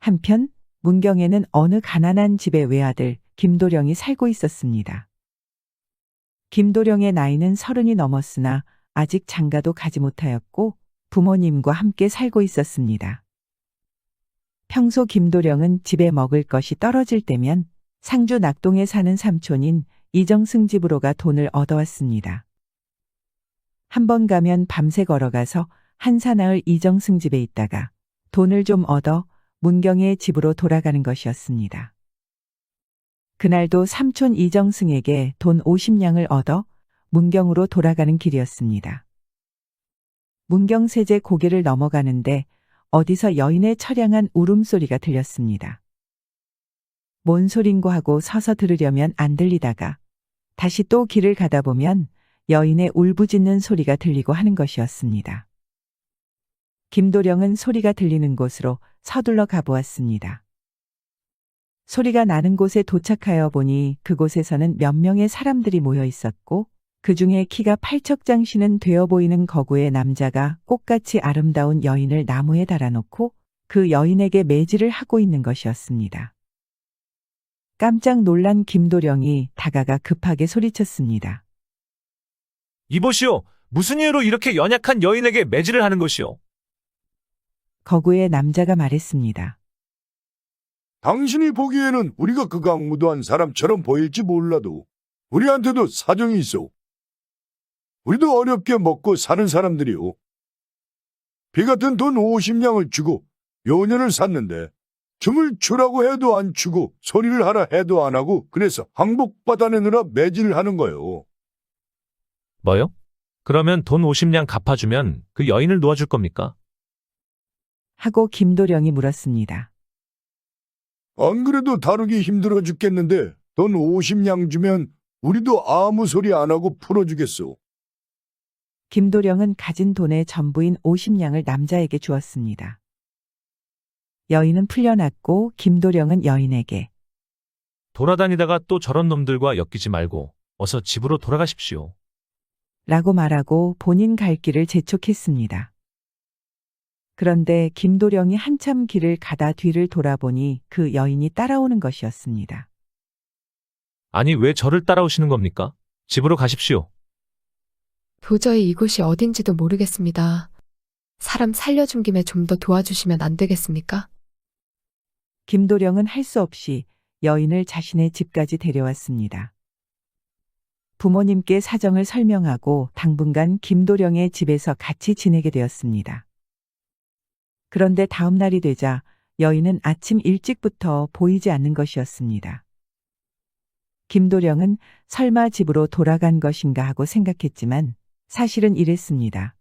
한편 문경에는 어느 가난한 집의 외아들 김도령이 살고 있었습니다. 김도령의 나이는 30이 넘었으나 아직 장가도 가지 못하였고 부모님과 함께 살고 있었습니다. 평소 김도령은 집에 먹을 것이 떨어질 때면 상주 낙동에 사는 삼촌인 이정승 집으로 가 돈을 얻어왔습니다. 한 번 가면 밤새 걸어가서 한 사나흘 이정승 집에 있다가 돈을 좀 얻어 문경의 집으로 돌아가는 것이었습니다. 그날도 삼촌 이정승에게 돈 50냥을 얻어 문경으로 돌아가는 길이었습니다. 문경세제 고개를 넘어가는데 어디서 여인의 처량한 울음소리가 들렸습니다. 뭔 소린고 하고 서서 들으려면 안 들리다가 다시 또 길을 가다 보면 여인의 울부짖는 소리가 들리고 하는 것이었습니다. 김도령은 소리가 들리는 곳으로 서둘러 가보았습니다. 소리가 나는 곳에 도착하여 보니 그곳에서는 몇 명의 사람들이 모여 있었고 그 중에 키가 팔척장신은 되어 보이는 거구의 남자가 꽃같이 아름다운 여인을 나무에 달아놓고 그 여인에게 매질을 하고 있는 것이었습니다. 깜짝 놀란 김도령이 다가가 급하게 소리쳤습니다. 이보시오. 무슨 이유로 이렇게 연약한 여인에게 매질을 하는 것이오? 거구의 남자가 말했습니다. 당신이 보기에는 우리가 극악무도한 사람처럼 보일지 몰라도 우리한테도 사정이 있어. 우리도 어렵게 먹고 사는 사람들이오. 비 같은 돈 50냥을 주고 요년을 샀는데 춤을 추라고 해도 안 추고 소리를 하라 해도 안 하고 그래서 항복 받아내느라 매질을 하는 거요. 뭐요? 그러면 돈 50냥 갚아주면 그 여인을 놓아줄 겁니까? 하고 김도령이 물었습니다. 안 그래도 다루기 힘들어 죽겠는데 돈 50냥 주면 우리도 아무 소리 안 하고 풀어주겠소. 김도령은 가진 돈의 전부인 50냥을 남자에게 주었습니다. 여인은 풀려났고 김도령은 여인에게 돌아다니다가 또 저런 놈들과 엮이지 말고 어서 집으로 돌아가십시오. 라고 말하고 본인 갈 길을 재촉했습니다. 그런데 김도령이 한참 길을 가다 뒤를 돌아보니 그 여인이 따라오는 것이었습니다. 아니 왜 저를 따라오시는 겁니까? 집으로 가십시오. 도저히 이곳이 어딘지도 모르겠습니다. 사람 살려준 김에 좀 더 도와주시면 안 되겠습니까? 김도령은 할 수 없이 여인을 자신의 집까지 데려왔습니다. 부모님께 사정을 설명하고 당분간 김도령의 집에서 같이 지내게 되었습니다. 그런데 다음 날이 되자 여인은 아침 일찍부터 보이지 않는 것이었습니다. 김도령은 설마 집으로 돌아간 것인가 하고 생각했지만 사실은 이랬습니다.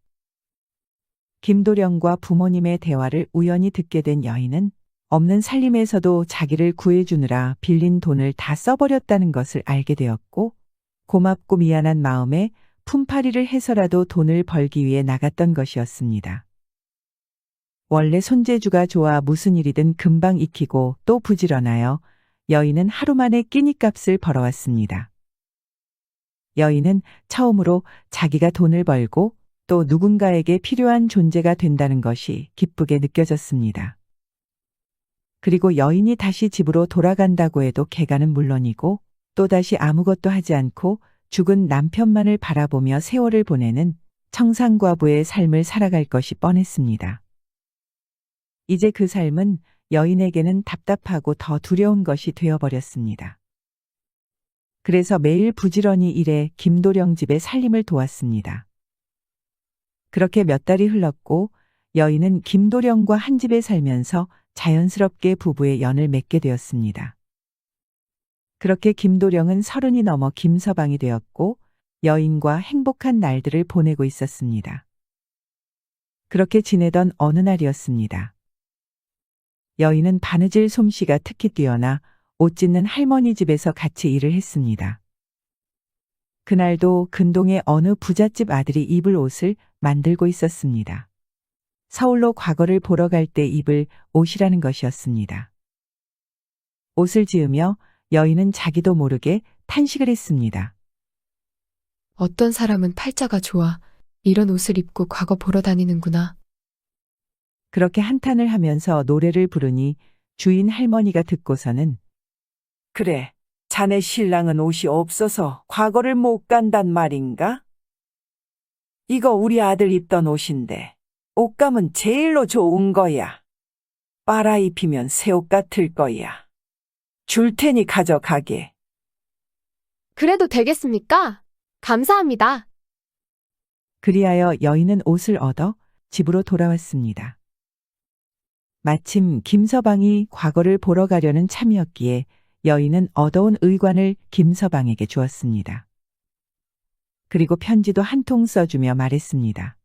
김도령과 부모님의 대화를 우연히 듣게 된 여인은 없는 살림에서도 자기를 구해주느라 빌린 돈을 다 써버렸다는 것을 알게 되었고 고맙고 미안한 마음에 품팔이를 해서라도 돈을 벌기 위해 나갔던 것이었습니다. 원래 손재주가 좋아 무슨 일이든 금방 익히고 또 부지런하여 여인은 하루 만에 끼니값을 벌어왔습니다. 여인은 처음으로 자기가 돈을 벌고 또 누군가에게 필요한 존재가 된다는 것이 기쁘게 느껴졌습니다. 그리고 여인이 다시 집으로 돌아간다고 해도 개가는 물론이고 또다시 아무것도 하지 않고 죽은 남편만을 바라보며 세월을 보내는 청산과부의 삶을 살아갈 것이 뻔했습니다. 이제 그 삶은 여인에게는 답답하고 더 두려운 것이 되어버렸습니다. 그래서 매일 부지런히 일해 김도령 집의 살림을 도왔습니다. 그렇게 몇 달이 흘렀고 여인은 김도령과 한 집에 살면서 자연스럽게 부부의 연을 맺게 되었습니다. 그렇게 김도령은 30이 넘어 김서방이 되었고 여인과 행복한 날들을 보내고 있었습니다. 그렇게 지내던 어느 날이었습니다. 여인은 바느질 솜씨가 특히 뛰어나 옷 찢는 할머니 집에서 같이 일을 했습니다. 그날도 근동의 어느 부잣집 아들이 입을 옷을 만들고 있었습니다. 서울로 과거를 보러 갈 때 입을 옷이라는 것이었습니다. 옷을 지으며 여인은 자기도 모르게 탄식을 했습니다. 어떤 사람은 팔자가 좋아 이런 옷을 입고 과거 보러 다니는구나. 그렇게 한탄을 하면서 노래를 부르니 주인 할머니가 듣고서는 그래, 자네 신랑은 옷이 없어서 과거를 못 간단 말인가? 이거 우리 아들 입던 옷인데 옷감은 제일로 좋은 거야. 빨아 입히면 새 옷 같을 거야. 줄 테니 가져가게. 그래도 되겠습니까? 감사합니다. 그리하여 여인은 옷을 얻어 집으로 돌아왔습니다. 마침 김서방이 과거를 보러 가려는 참이었기에 여인은 얻어온 의관을 김서방에게 주었습니다. 그리고 편지도 한 통 써주며 말했습니다.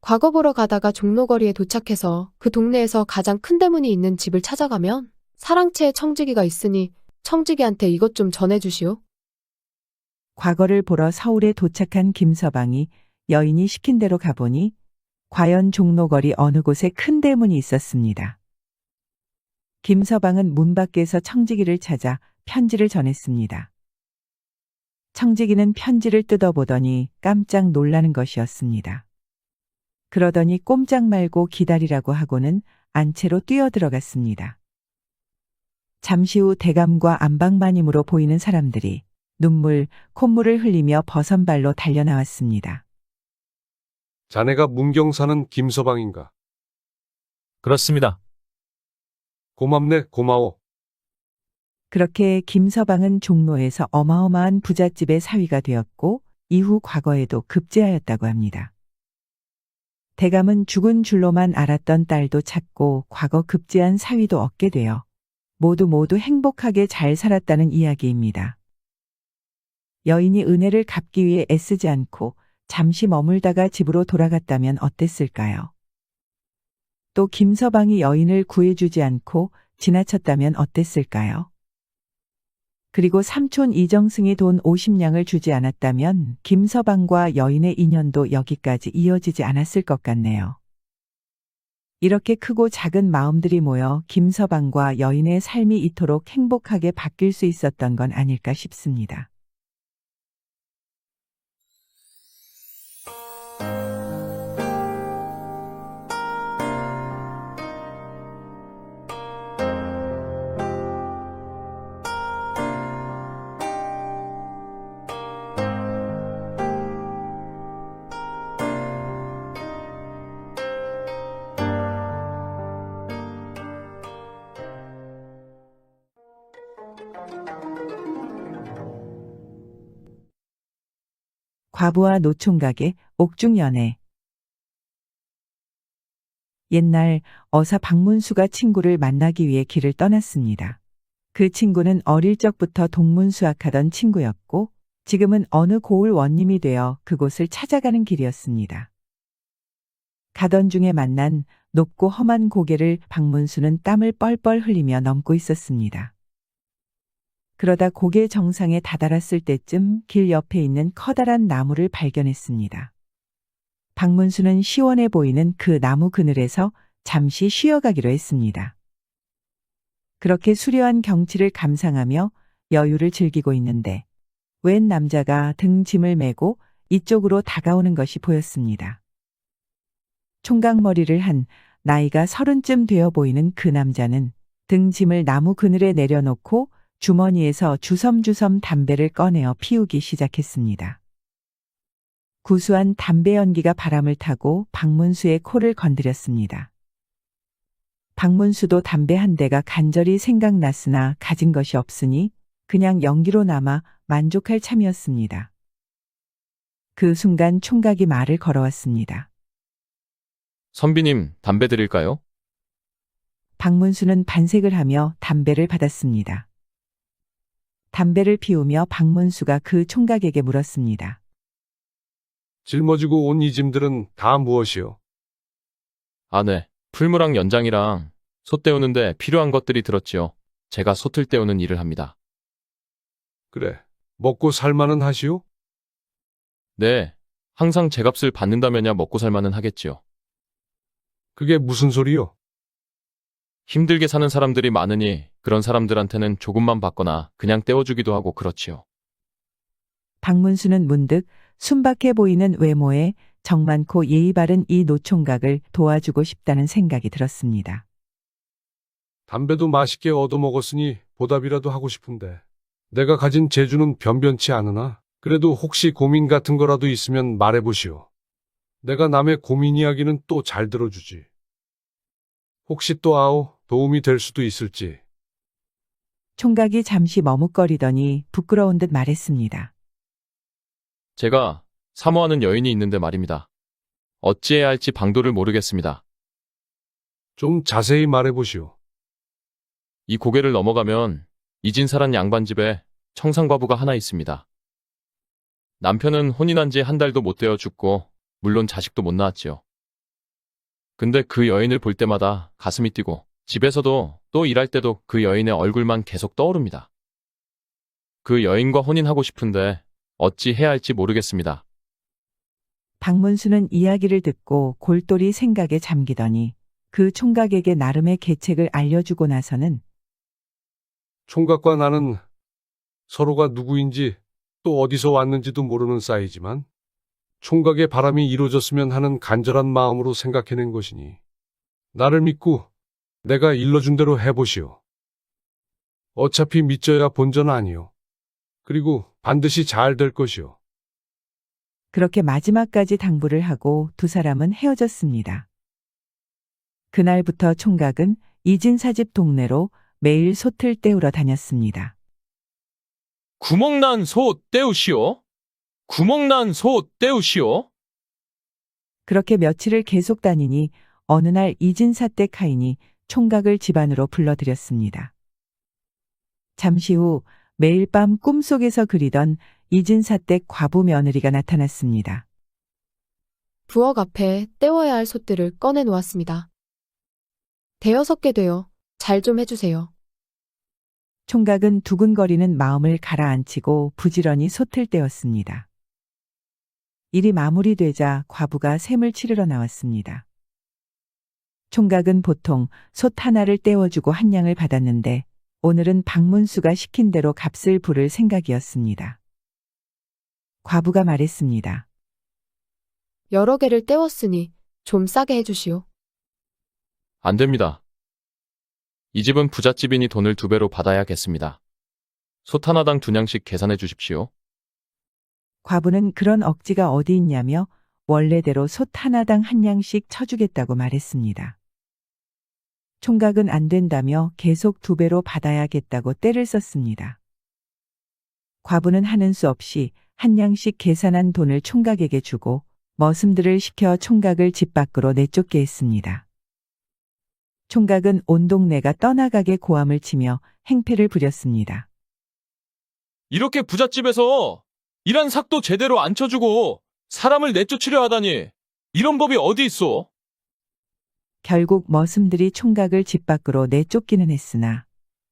과거 보러 가다가 종로거리에 도착해서 그 동네에서 가장 큰 대문이 있는 집을 찾아가면 사랑채의 청지기가 있으니 청지기한테 이것 좀 전해주시오. 과거를 보러 서울에 도착한 김서방이 여인이 시킨 대로 가보니 과연 종로거리 어느 곳에 큰 대문이 있었습니다. 김서방은 문 밖에서 청지기를 찾아 편지를 전했습니다. 청지기는 편지를 뜯어보더니 깜짝 놀라는 것이었습니다. 그러더니 꼼짝 말고 기다리라고 하고는 안채로 뛰어들어갔습니다. 잠시 후 대감과 안방마님으로 보이는 사람들이 눈물, 콧물을 흘리며 버선발로 달려나왔습니다. 자네가 문경 사는 김서방인가? 그렇습니다. 고맙네, 고마워. 그렇게 김서방은 종로에서 어마어마한 부잣집의 사위가 되었고 이후 과거에도 급제하였다고 합니다. 대감은 죽은 줄로만 알았던 딸도 찾고 과거 급제한 사위도 얻게 되어 모두 행복하게 잘 살았다는 이야기입니다. 여인이 은혜를 갚기 위해 애쓰지 않고 잠시 머물다가 집으로 돌아갔다면 어땠을까요? 또 김서방이 여인을 구해주지 않고 지나쳤다면 어땠을까요? 그리고 삼촌 이정승이 돈 50냥을 주지 않았다면 김서방과 여인의 인연도 여기까지 이어지지 않았을 것 같네요. 이렇게 크고 작은 마음들이 모여 김서방과 여인의 삶이 이토록 행복하게 바뀔 수 있었던 건 아닐까 싶습니다. 과부와 노총각의 옥중연애. 옛날 어사 박문수가 친구를 만나기 위해 길을 떠났습니다. 그 친구는 어릴 적부터 동문수학하던 친구였고 지금은 어느 고을 원님이 되어 그곳을 찾아가는 길이었습니다. 가던 중에 만난 높고 험한 고개를 박문수는 땀을 뻘뻘 흘리며 넘고 있었습니다. 그러다 고개 정상에 다다랐을 때쯤 길 옆에 있는 커다란 나무를 발견했습니다. 박문수는 시원해 보이는 그 나무 그늘에서 잠시 쉬어가기로 했습니다. 그렇게 수려한 경치를 감상하며 여유를 즐기고 있는데 웬 남자가 등짐을 메고 이쪽으로 다가오는 것이 보였습니다. 총각머리를 한 나이가 30쯤 되어 보이는 그 남자는 등짐을 나무 그늘에 내려놓고 주머니에서 주섬주섬 담배를 꺼내어 피우기 시작했습니다. 구수한 담배 연기가 바람을 타고 박문수의 코를 건드렸습니다. 박문수도 담배 한 대가 간절히 생각났으나 가진 것이 없으니 그냥 연기로 남아 만족할 참이었습니다. 그 순간 총각이 말을 걸어왔습니다. 선비님, 담배 드릴까요? 박문수는 반색을 하며 담배를 받았습니다. 담배를 피우며 박문수가 그 총각에게 물었습니다. 짊어지고 온 이 짐들은 다 무엇이요? 네. 풀무랑 연장이랑 소 떼우는데 필요한 것들이 들었지요. 제가 소틀 떼우는 일을 합니다. 그래, 먹고 살만은 하시오? 네. 항상 제 값을 받는다면야 먹고 살만은 하겠지요. 그게 무슨 소리요? 힘들게 사는 사람들이 많으니 그런 사람들한테는 조금만 받거나 그냥 떼어주기도 하고 그렇지요. 박문수는 문득 순박해 보이는 외모에 정 많고 예의 바른 이 노총각을 도와주고 싶다는 생각이 들었습니다. 담배도 맛있게 얻어먹었으니 보답이라도 하고 싶은데 내가 가진 재주는 변변치 않으나 그래도 혹시 고민 같은 거라도 있으면 말해보시오. 내가 남의 고민 이야기는 또 잘 들어주지. 혹시 또 도움이 될 수도 있을지. 총각이 잠시 머뭇거리더니 부끄러운 듯 말했습니다. 제가 사모하는 여인이 있는데 말입니다. 어찌해야 할지 방도를 모르겠습니다. 좀 자세히 말해보시오. 이 고개를 넘어가면 이진사란 양반집에 청상과부가 하나 있습니다. 남편은 혼인한 지 한 달도 못 되어 죽고 물론 자식도 못 낳았지요. 근데 그 여인을 볼 때마다 가슴이 뛰고 집에서도 또 일할 때도 그 여인의 얼굴만 계속 떠오릅니다. 그 여인과 혼인하고 싶은데 어찌 해야 할지 모르겠습니다. 박문수는 이야기를 듣고 골똘히 생각에 잠기더니 그 총각에게 나름의 계책을 알려주고 나서는 총각과 나는 서로가 누구인지 또 어디서 왔는지도 모르는 사이지만 총각의 바람이 이루어졌으면 하는 간절한 마음으로 생각해낸 것이니 나를 믿고 내가 일러준 대로 해보시오. 어차피 믿져야 본전 아니오. 그리고 반드시 잘 될 것이오. 그렇게 마지막까지 당부를 하고 두 사람은 헤어졌습니다. 그날부터 총각은 이진사집 동네로 매일 솥을 떼우러 다녔습니다. 구멍난 소 떼우시오. 구멍난 소 떼우시오. 그렇게 며칠을 계속 다니니 어느 날 이진사 댁 하인이 총각을 집 안으로 불러들였습니다. 잠시 후 매일 밤 꿈속에서 그리던 이진사 댁 과부 며느리가 나타났습니다. 부엌 앞에 떼워야 할 솥들을 꺼내 놓았습니다. 대여섯 개 돼요. 잘 좀 해주세요. 총각은 두근거리는 마음을 가라앉히고 부지런히 솥을 떼었습니다. 일이 마무리되자 과부가 셈을 치르러 나왔습니다. 총각은 보통 솥 하나를 떼어주고 한 냥을 받았는데 오늘은 박문수가 시킨 대로 값을 부를 생각이었습니다. 과부가 말했습니다. 여러 개를 떼웠으니 좀 싸게 해주시오. 안 됩니다. 이 집은 부잣집이니 돈을 2배로 받아야겠습니다. 솥 하나당 2냥씩 계산해 주십시오. 과부는 그런 억지가 어디 있냐며 원래대로 솥 하나당 한 냥씩 쳐주겠다고 말했습니다. 총각은 안 된다며 계속 2배로 받아야겠다고 떼를 썼습니다. 과부는 하는 수 없이 한 냥씩 계산한 돈을 총각에게 주고 머슴들을 시켜 총각을 집 밖으로 내쫓게 했습니다. 총각은 온 동네가 떠나가게 고함을 치며 행패를 부렸습니다. 이렇게 부잣집에서 일한 삭도 제대로 안 쳐주고 사람을 내쫓으려 하다니 이런 법이 어디 있어? 결국 머슴들이 총각을 집 밖으로 내쫓기는 했으나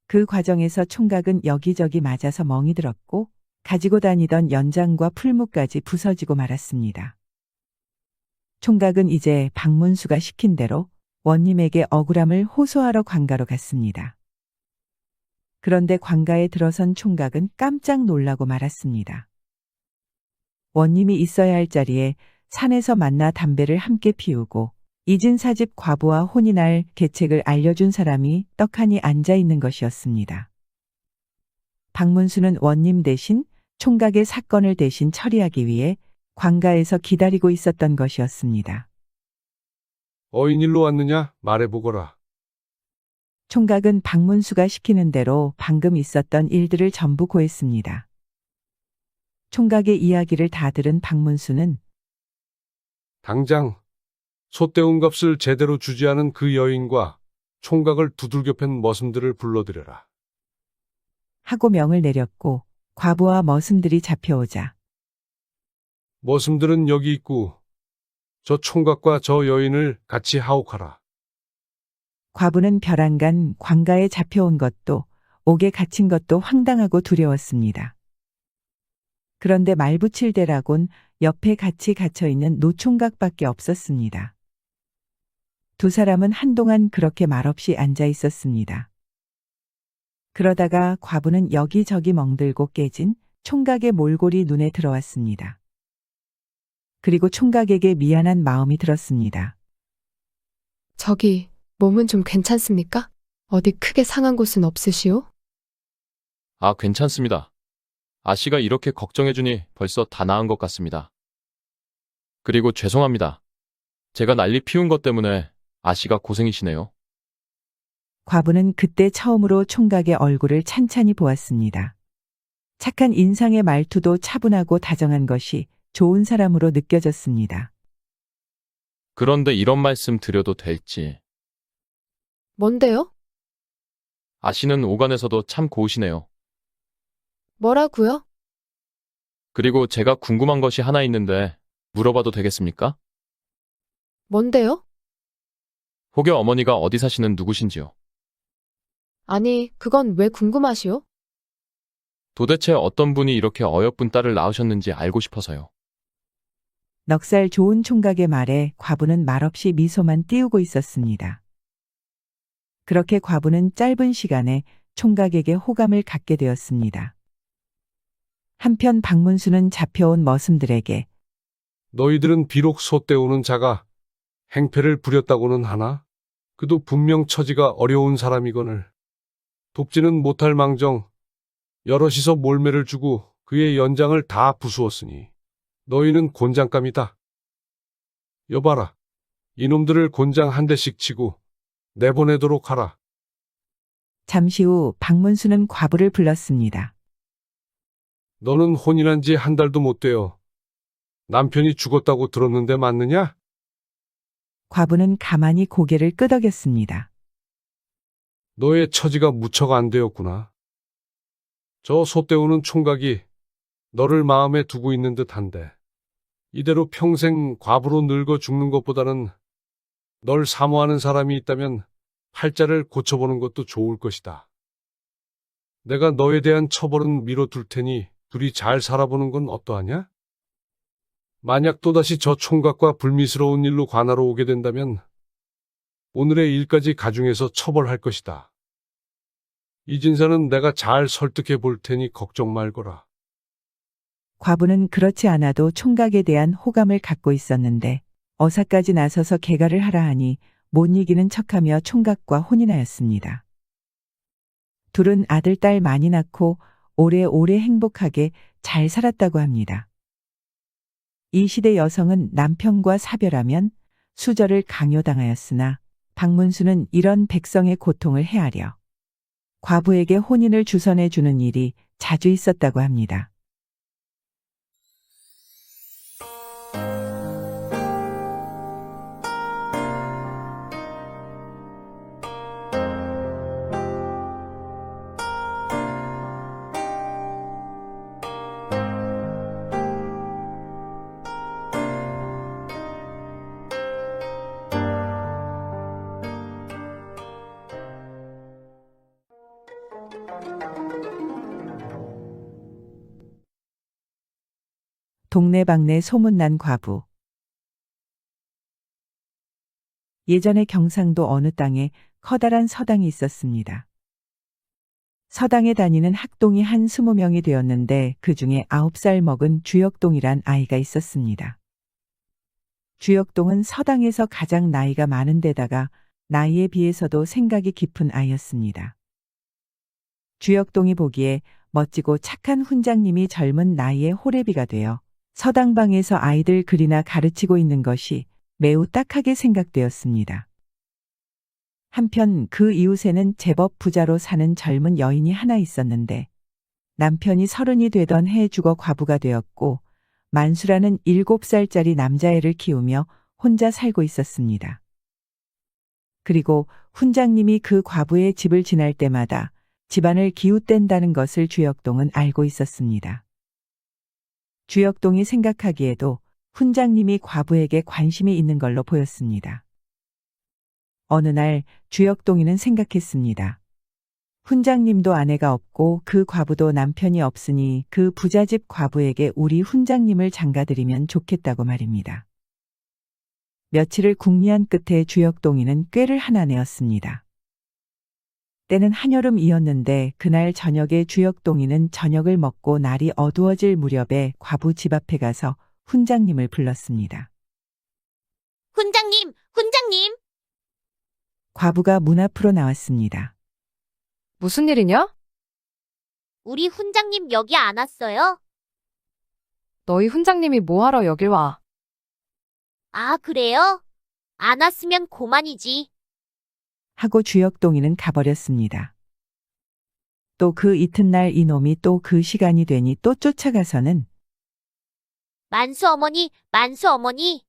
그 과정에서 총각은 여기저기 맞아서 멍이 들었고 가지고 다니던 연장과 풀무까지 부서지고 말았습니다. 총각은 이제 박문수가 시킨 대로 원님에게 억울함을 호소하러 관가로 갔습니다. 그런데 관가에 들어선 총각은 깜짝 놀라고 말았습니다. 원님이 있어야 할 자리에 산에서 만나 담배를 함께 피우고 이진사집 과부와 혼이 날 계책을 알려준 사람이 떡하니 앉아 있는 것이었습니다. 박문수는 원님 대신 총각의 사건을 대신 처리하기 위해 관가에서 기다리고 있었던 것이었습니다. 어인일로 왔느냐? 말해보거라. 총각은 박문수가 시키는 대로 방금 있었던 일들을 전부 고했습니다. 총각의 이야기를 다 들은 박문수는 당장 소 떼운 값을 제대로 주지 않은 그 여인과 총각을 두들겨 팬 머슴들을 불러들여라. 하고 명을 내렸고 과부와 머슴들이 잡혀오자 머슴들은 여기 있고 저 총각과 저 여인을 같이 하옥하라. 과부는 벼랑간 관가에 잡혀온 것도 옥에 갇힌 것도 황당하고 두려웠습니다. 그런데 말붙일대라곤 옆에 같이 갇혀있는 노총각밖에 없었습니다. 두 사람은 한동안 그렇게 말없이 앉아 있었습니다. 그러다가 과부는 여기저기 멍들고 깨진 총각의 몰골이 눈에 들어왔습니다. 그리고 총각에게 미안한 마음이 들었습니다. 저기, 몸은 좀 괜찮습니까? 어디 크게 상한 곳은 없으시오? 아, 괜찮습니다. 아씨가 이렇게 걱정해주니 벌써 다 나은 것 같습니다. 그리고 죄송합니다. 제가 난리 피운 것 때문에 아씨가 고생이시네요. 과부는 그때 처음으로 총각의 얼굴을 찬찬히 보았습니다. 착한 인상의 말투도 차분하고 다정한 것이 좋은 사람으로 느껴졌습니다. 그런데 이런 말씀 드려도 될지. 뭔데요? 아씨는 오간에서도 참 고우시네요. 뭐라고요? 그리고 제가 궁금한 것이 하나 있는데 물어봐도 되겠습니까? 뭔데요? 혹여 어머니가 어디 사시는 누구신지요? 아니, 그건 왜 궁금하시오? 도대체 어떤 분이 이렇게 어여쁜 딸을 낳으셨는지 알고 싶어서요. 넉살 좋은 총각의 말에 과부는 말없이 미소만 띄우고 있었습니다. 그렇게 과부는 짧은 시간에 총각에게 호감을 갖게 되었습니다. 한편 박문수는 잡혀온 머슴들에게 너희들은 비록 소떼오는 자가 행패를 부렸다고는 하나 그도 분명 처지가 어려운 사람이거늘 돕지는 못할 망정 여럿이서 몰매를 주고 그의 연장을 다 부수었으니 너희는 곤장감이다. 여봐라, 이놈들을 곤장 한 대씩 치고 내보내도록 하라. 잠시 후 박문수는 과부를 불렀습니다. 너는 혼인한 지 한 달도 못 되어 남편이 죽었다고 들었는데 맞느냐? 과부는 가만히 고개를 끄덕였습니다. 너의 처지가 무척 안 되었구나. 저 소떼오는 총각이 너를 마음에 두고 있는 듯한데 이대로 평생 과부로 늙어 죽는 것보다는 널 사모하는 사람이 있다면 팔자를 고쳐보는 것도 좋을 것이다. 내가 너에 대한 처벌은 미뤄둘 테니 둘이 잘 살아보는 건 어떠하냐? 만약 또다시 저 총각과 불미스러운 일로 관하러 오게 된다면 오늘의 일까지 가중해서 처벌할 것이다. 이 진사는 내가 잘 설득해 볼 테니 걱정 말거라. 과부는 그렇지 않아도 총각에 대한 호감을 갖고 있었는데 어사까지 나서서 개가를 하라 하니 못 이기는 척하며 총각과 혼인하였습니다. 둘은 아들, 딸 많이 낳고 오래오래 행복하게 잘 살았다고 합니다. 이 시대 여성은 남편과 사별하면 수절을 강요당하였으나 박문수는 이런 백성의 고통을 헤아려 과부에게 혼인을 주선해 주는 일이 자주 있었다고 합니다. 동네방네 소문난 과부. 예전에 경상도 어느 땅에 커다란 서당이 있었습니다. 서당에 다니는 학동이 한 20명이 되었는데 그 중에 9살 먹은 주역동이란 아이가 있었습니다. 주역동은 서당에서 가장 나이가 많은 데다가 나이에 비해서도 생각이 깊은 아이였습니다. 주역동이 보기에 멋지고 착한 훈장님이 젊은 나이에 호래비가 되어 서당방에서 아이들 글이나 가르치고 있는 것이 매우 딱하게 생각되었습니다. 한편 그 이웃에는 제법 부자로 사는 젊은 여인이 하나 있었는데 남편이 30이 되던 해에 죽어 과부가 되었고 만수라는 7살짜리 남자애를 키우며 혼자 살고 있었습니다. 그리고 훈장님이 그 과부의 집을 지날 때마다 집안을 기웃댄다는 것을 주역동은 알고 있었습니다. 주역동이 생각하기에도 훈장님이 과부에게 관심이 있는 걸로 보였습니다. 어느 날 주역동이는 생각했습니다. 훈장님도 아내가 없고 그 과부도 남편이 없으니 그 부잣집 과부에게 우리 훈장님을 장가들이면 좋겠다고 말입니다. 며칠을 궁리한 끝에 주역동이는 꾀를 하나 내었습니다. 때는 한여름이었는데 그날 저녁에 주역동이는 저녁을 먹고 날이 어두워질 무렵에 과부 집 앞에 가서 훈장님을 불렀습니다. 훈장님, 훈장님! 과부가 문 앞으로 나왔습니다. 무슨 일이냐? 우리 훈장님 여기 안 왔어요? 너희 훈장님이 뭐하러 여길 와? 아, 그래요? 안 왔으면 고만이지. 하고 주역동이는 가버렸습니다. 또 그 이튿날 이놈이 또 그 시간이 되니 또 쫓아가서는 만수 어머니, 만수 어머니.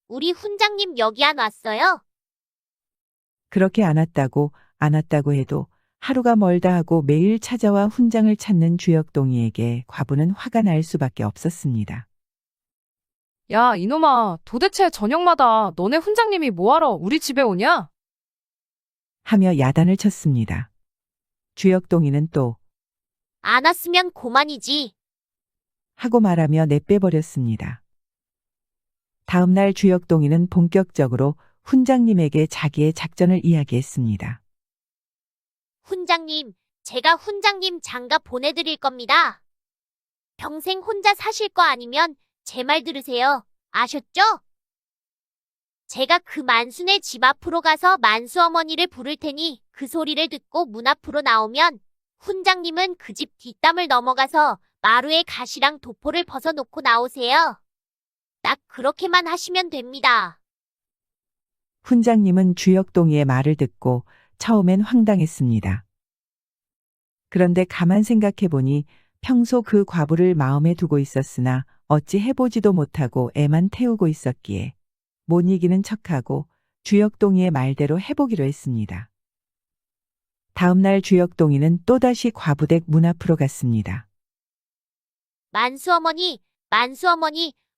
우리 훈장님 여기 안 왔어요? 그렇게 안 왔다고 해도 하루가 멀다 하고 매일 찾아와 훈장을 찾는 주역동이에게 과부는 화가 날 수밖에 없었습니다. 야, 이놈아, 도대체 저녁마다 너네 훈장님이 뭐하러 우리 집에 오냐? 하며 야단을 쳤습니다. 주역동이는 또 안 왔으면 고만이지. 하고 말하며 내빼버렸습니다. 다음 날 주역동이는 본격적으로 훈장님에게 자기의 작전을 이야기했습니다. 훈장님, 제가 훈장님 장가 보내드릴 겁니다. 평생 혼자 사실 거 아니면 제 말 들으세요. 아셨죠? 제가 그 만순의 집 앞으로 가서 만수 어머니를 부를 테니 그 소리를 듣고 문 앞으로 나오면 훈장님은 그 집 뒷담을 넘어가서 마루에 가시랑 도포를 벗어놓고 나오세요. 딱 그렇게만 하시면 됩니다. 훈장님은 주역동이의 말을 듣고 처음엔 황당했습니다. 그런데 가만 생각해 보니 평소 그 과부를 마음에 두고 있었으나 어찌 해보지도 못하고 애만 태우고 있었기에 못 이기는 척하고 주역동이의 말대로 해보기로 했습니다. 다음날 주역동이는 또다시 과부댁 문 앞으로 갔습니다. 만수 어머니,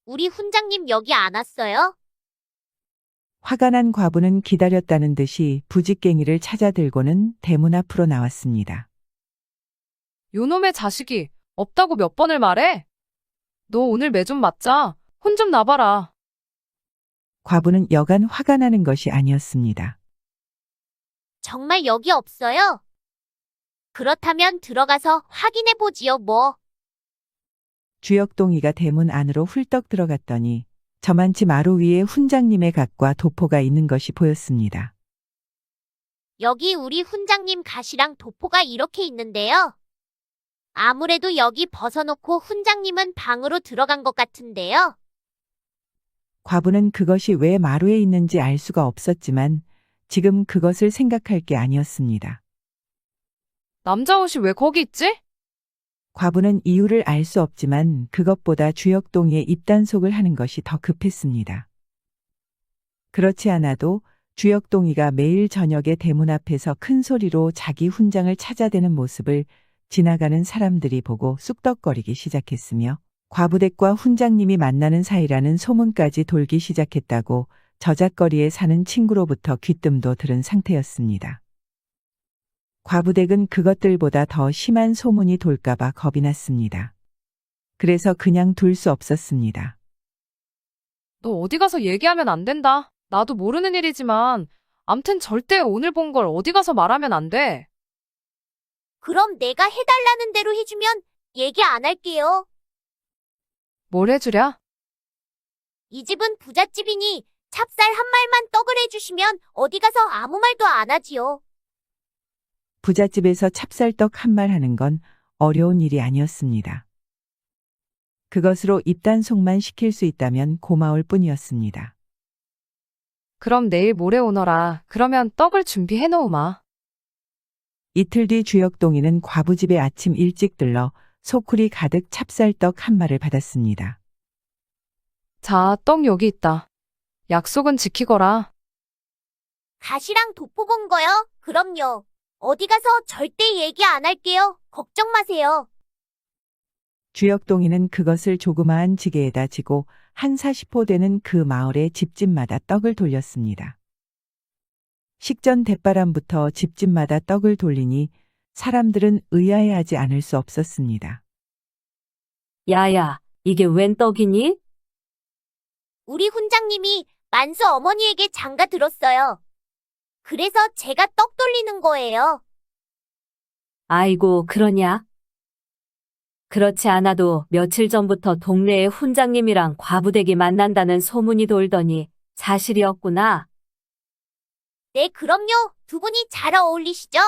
우리 훈장님 여기 안 왔어요? 화가 난 과부는 기다렸다는 듯이 부직갱이를 찾아 들고는 대문 앞으로 나왔습니다. 요놈의 자식이 없다고 몇 번을 말해? 너 오늘 매 좀 맞자. 혼 좀 나봐라. 과부는 여간 화가 나는 것이 아니었습니다. 정말 여기 없어요? 그렇다면 들어가서 확인해 보지요, 뭐. 주역동이가 대문 안으로 훌떡 들어갔더니 저만치 마루 위에 훈장님의 각과 도포가 있는 것이 보였습니다. 여기 우리 훈장님 가시랑 도포가 이렇게 있는데요. 아무래도 여기 벗어놓고 훈장님은 방으로 들어간 것 같은데요. 과부는 그것이 왜 마루에 있는지 알 수가 없었지만 지금 그것을 생각할 게 아니었습니다. 남자 옷이 왜 거기 있지? 과부는 이유를 알 수 없지만 그것보다 주역동이의 입단속을 하는 것이 더 급했습니다. 그렇지 않아도 주역동이가 매일 저녁에 대문 앞에서 큰 소리로 자기 훈장을 찾아대는 모습을 지나가는 사람들이 보고 쑥덕거리기 시작했으며 과부댁과 훈장님이 만나는 사이라는 소문까지 돌기 시작했다고 저잣거리에 사는 친구로부터 귀뜸도 들은 상태였습니다. 과부댁은 그것들보다 더 심한 소문이 돌까봐 겁이 났습니다. 그래서 그냥 둘 수 없었습니다. 너 어디 가서 얘기하면 안 된다. 나도 모르는 일이지만 암튼 절대 오늘 본 걸 어디 가서 말하면 안 돼. 그럼 내가 해달라는 대로 해주면 얘기 안 할게요. 뭘 해주랴? 이 집은 부잣집이니 찹쌀 한 말만 떡을 해주시면 어디 가서 아무 말도 안 하지요. 부잣집에서 찹쌀떡 한 말 하는 건 어려운 일이 아니었습니다. 그것으로 입단속만 시킬 수 있다면 고마울 뿐이었습니다. 그럼 내일 모레 오너라. 그러면 떡을 준비해 놓으마. 이틀 뒤 주역동이는 과부집에 아침 일찍 들러 소쿠리 가득 찹쌀떡 한 말을 받았습니다. 자, 떡 여기 있다. 약속은 지키거라. 가시랑 도포 본 거요? 그럼요. 어디 가서 절대 얘기 안 할게요. 걱정 마세요. 주역동이는 그것을 조그마한 지게에다 지고 한 40호 되는 그 마을의 집집마다 떡을 돌렸습니다. 식전 대바람부터 집집마다 떡을 돌리니 사람들은 의아해하지 않을 수 없었습니다. 야야, 이게 웬 떡이니? 우리 훈장님이 만수 어머니에게 장가 들었어요. 그래서 제가 떡 돌리는 거예요. 아이고, 그러냐? 그렇지 않아도 며칠 전부터 동네에 훈장님이랑 과부댁이 만난다는 소문이 돌더니 사실이었구나. 네, 그럼요. 두 분이 잘 어울리시죠?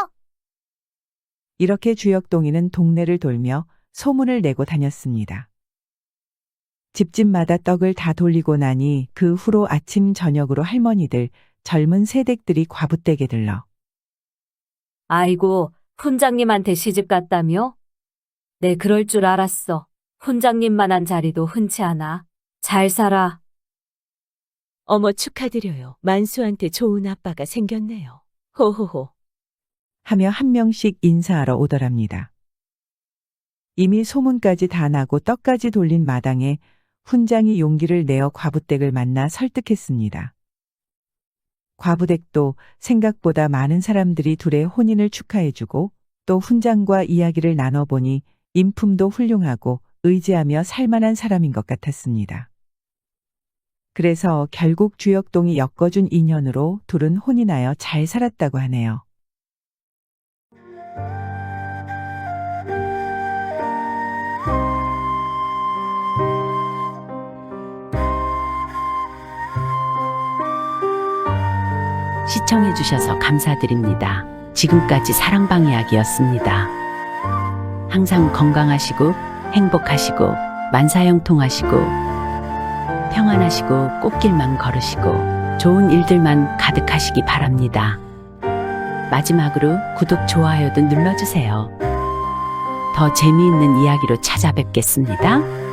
이렇게 주역동이는 동네를 돌며 소문을 내고 다녔습니다. 집집마다 떡을 다 돌리고 나니 그 후로 아침 저녁으로 할머니들, 젊은 새댁들이 과부댁에 들러 아이고, 훈장님한테 시집 갔다며? 네, 그럴 줄 알았어. 훈장님만한 자리도 흔치 않아. 잘 살아. 어머 축하드려요. 만수한테 좋은 아빠가 생겼네요. 호호호. 하며 한 명씩 인사하러 오더랍니다. 이미 소문까지 다 나고 떡까지 돌린 마당에 훈장이 용기를 내어 과부댁을 만나 설득했습니다. 과부댁도 생각보다 많은 사람들이 둘의 혼인을 축하해주고 또 훈장과 이야기를 나눠보니 인품도 훌륭하고 의지하며 살만한 사람인 것 같았습니다. 그래서 결국 주역동이 엮어준 인연으로 둘은 혼인하여 잘 살았다고 하네요. 시청해주셔서 감사드립니다. 지금까지 사랑방 이야기였습니다. 항상 건강하시고 행복하시고 만사형통하시고 평안하시고 꽃길만 걸으시고 좋은 일들만 가득하시기 바랍니다. 마지막으로 구독, 좋아요도 눌러주세요. 더 재미있는 이야기로 찾아뵙겠습니다.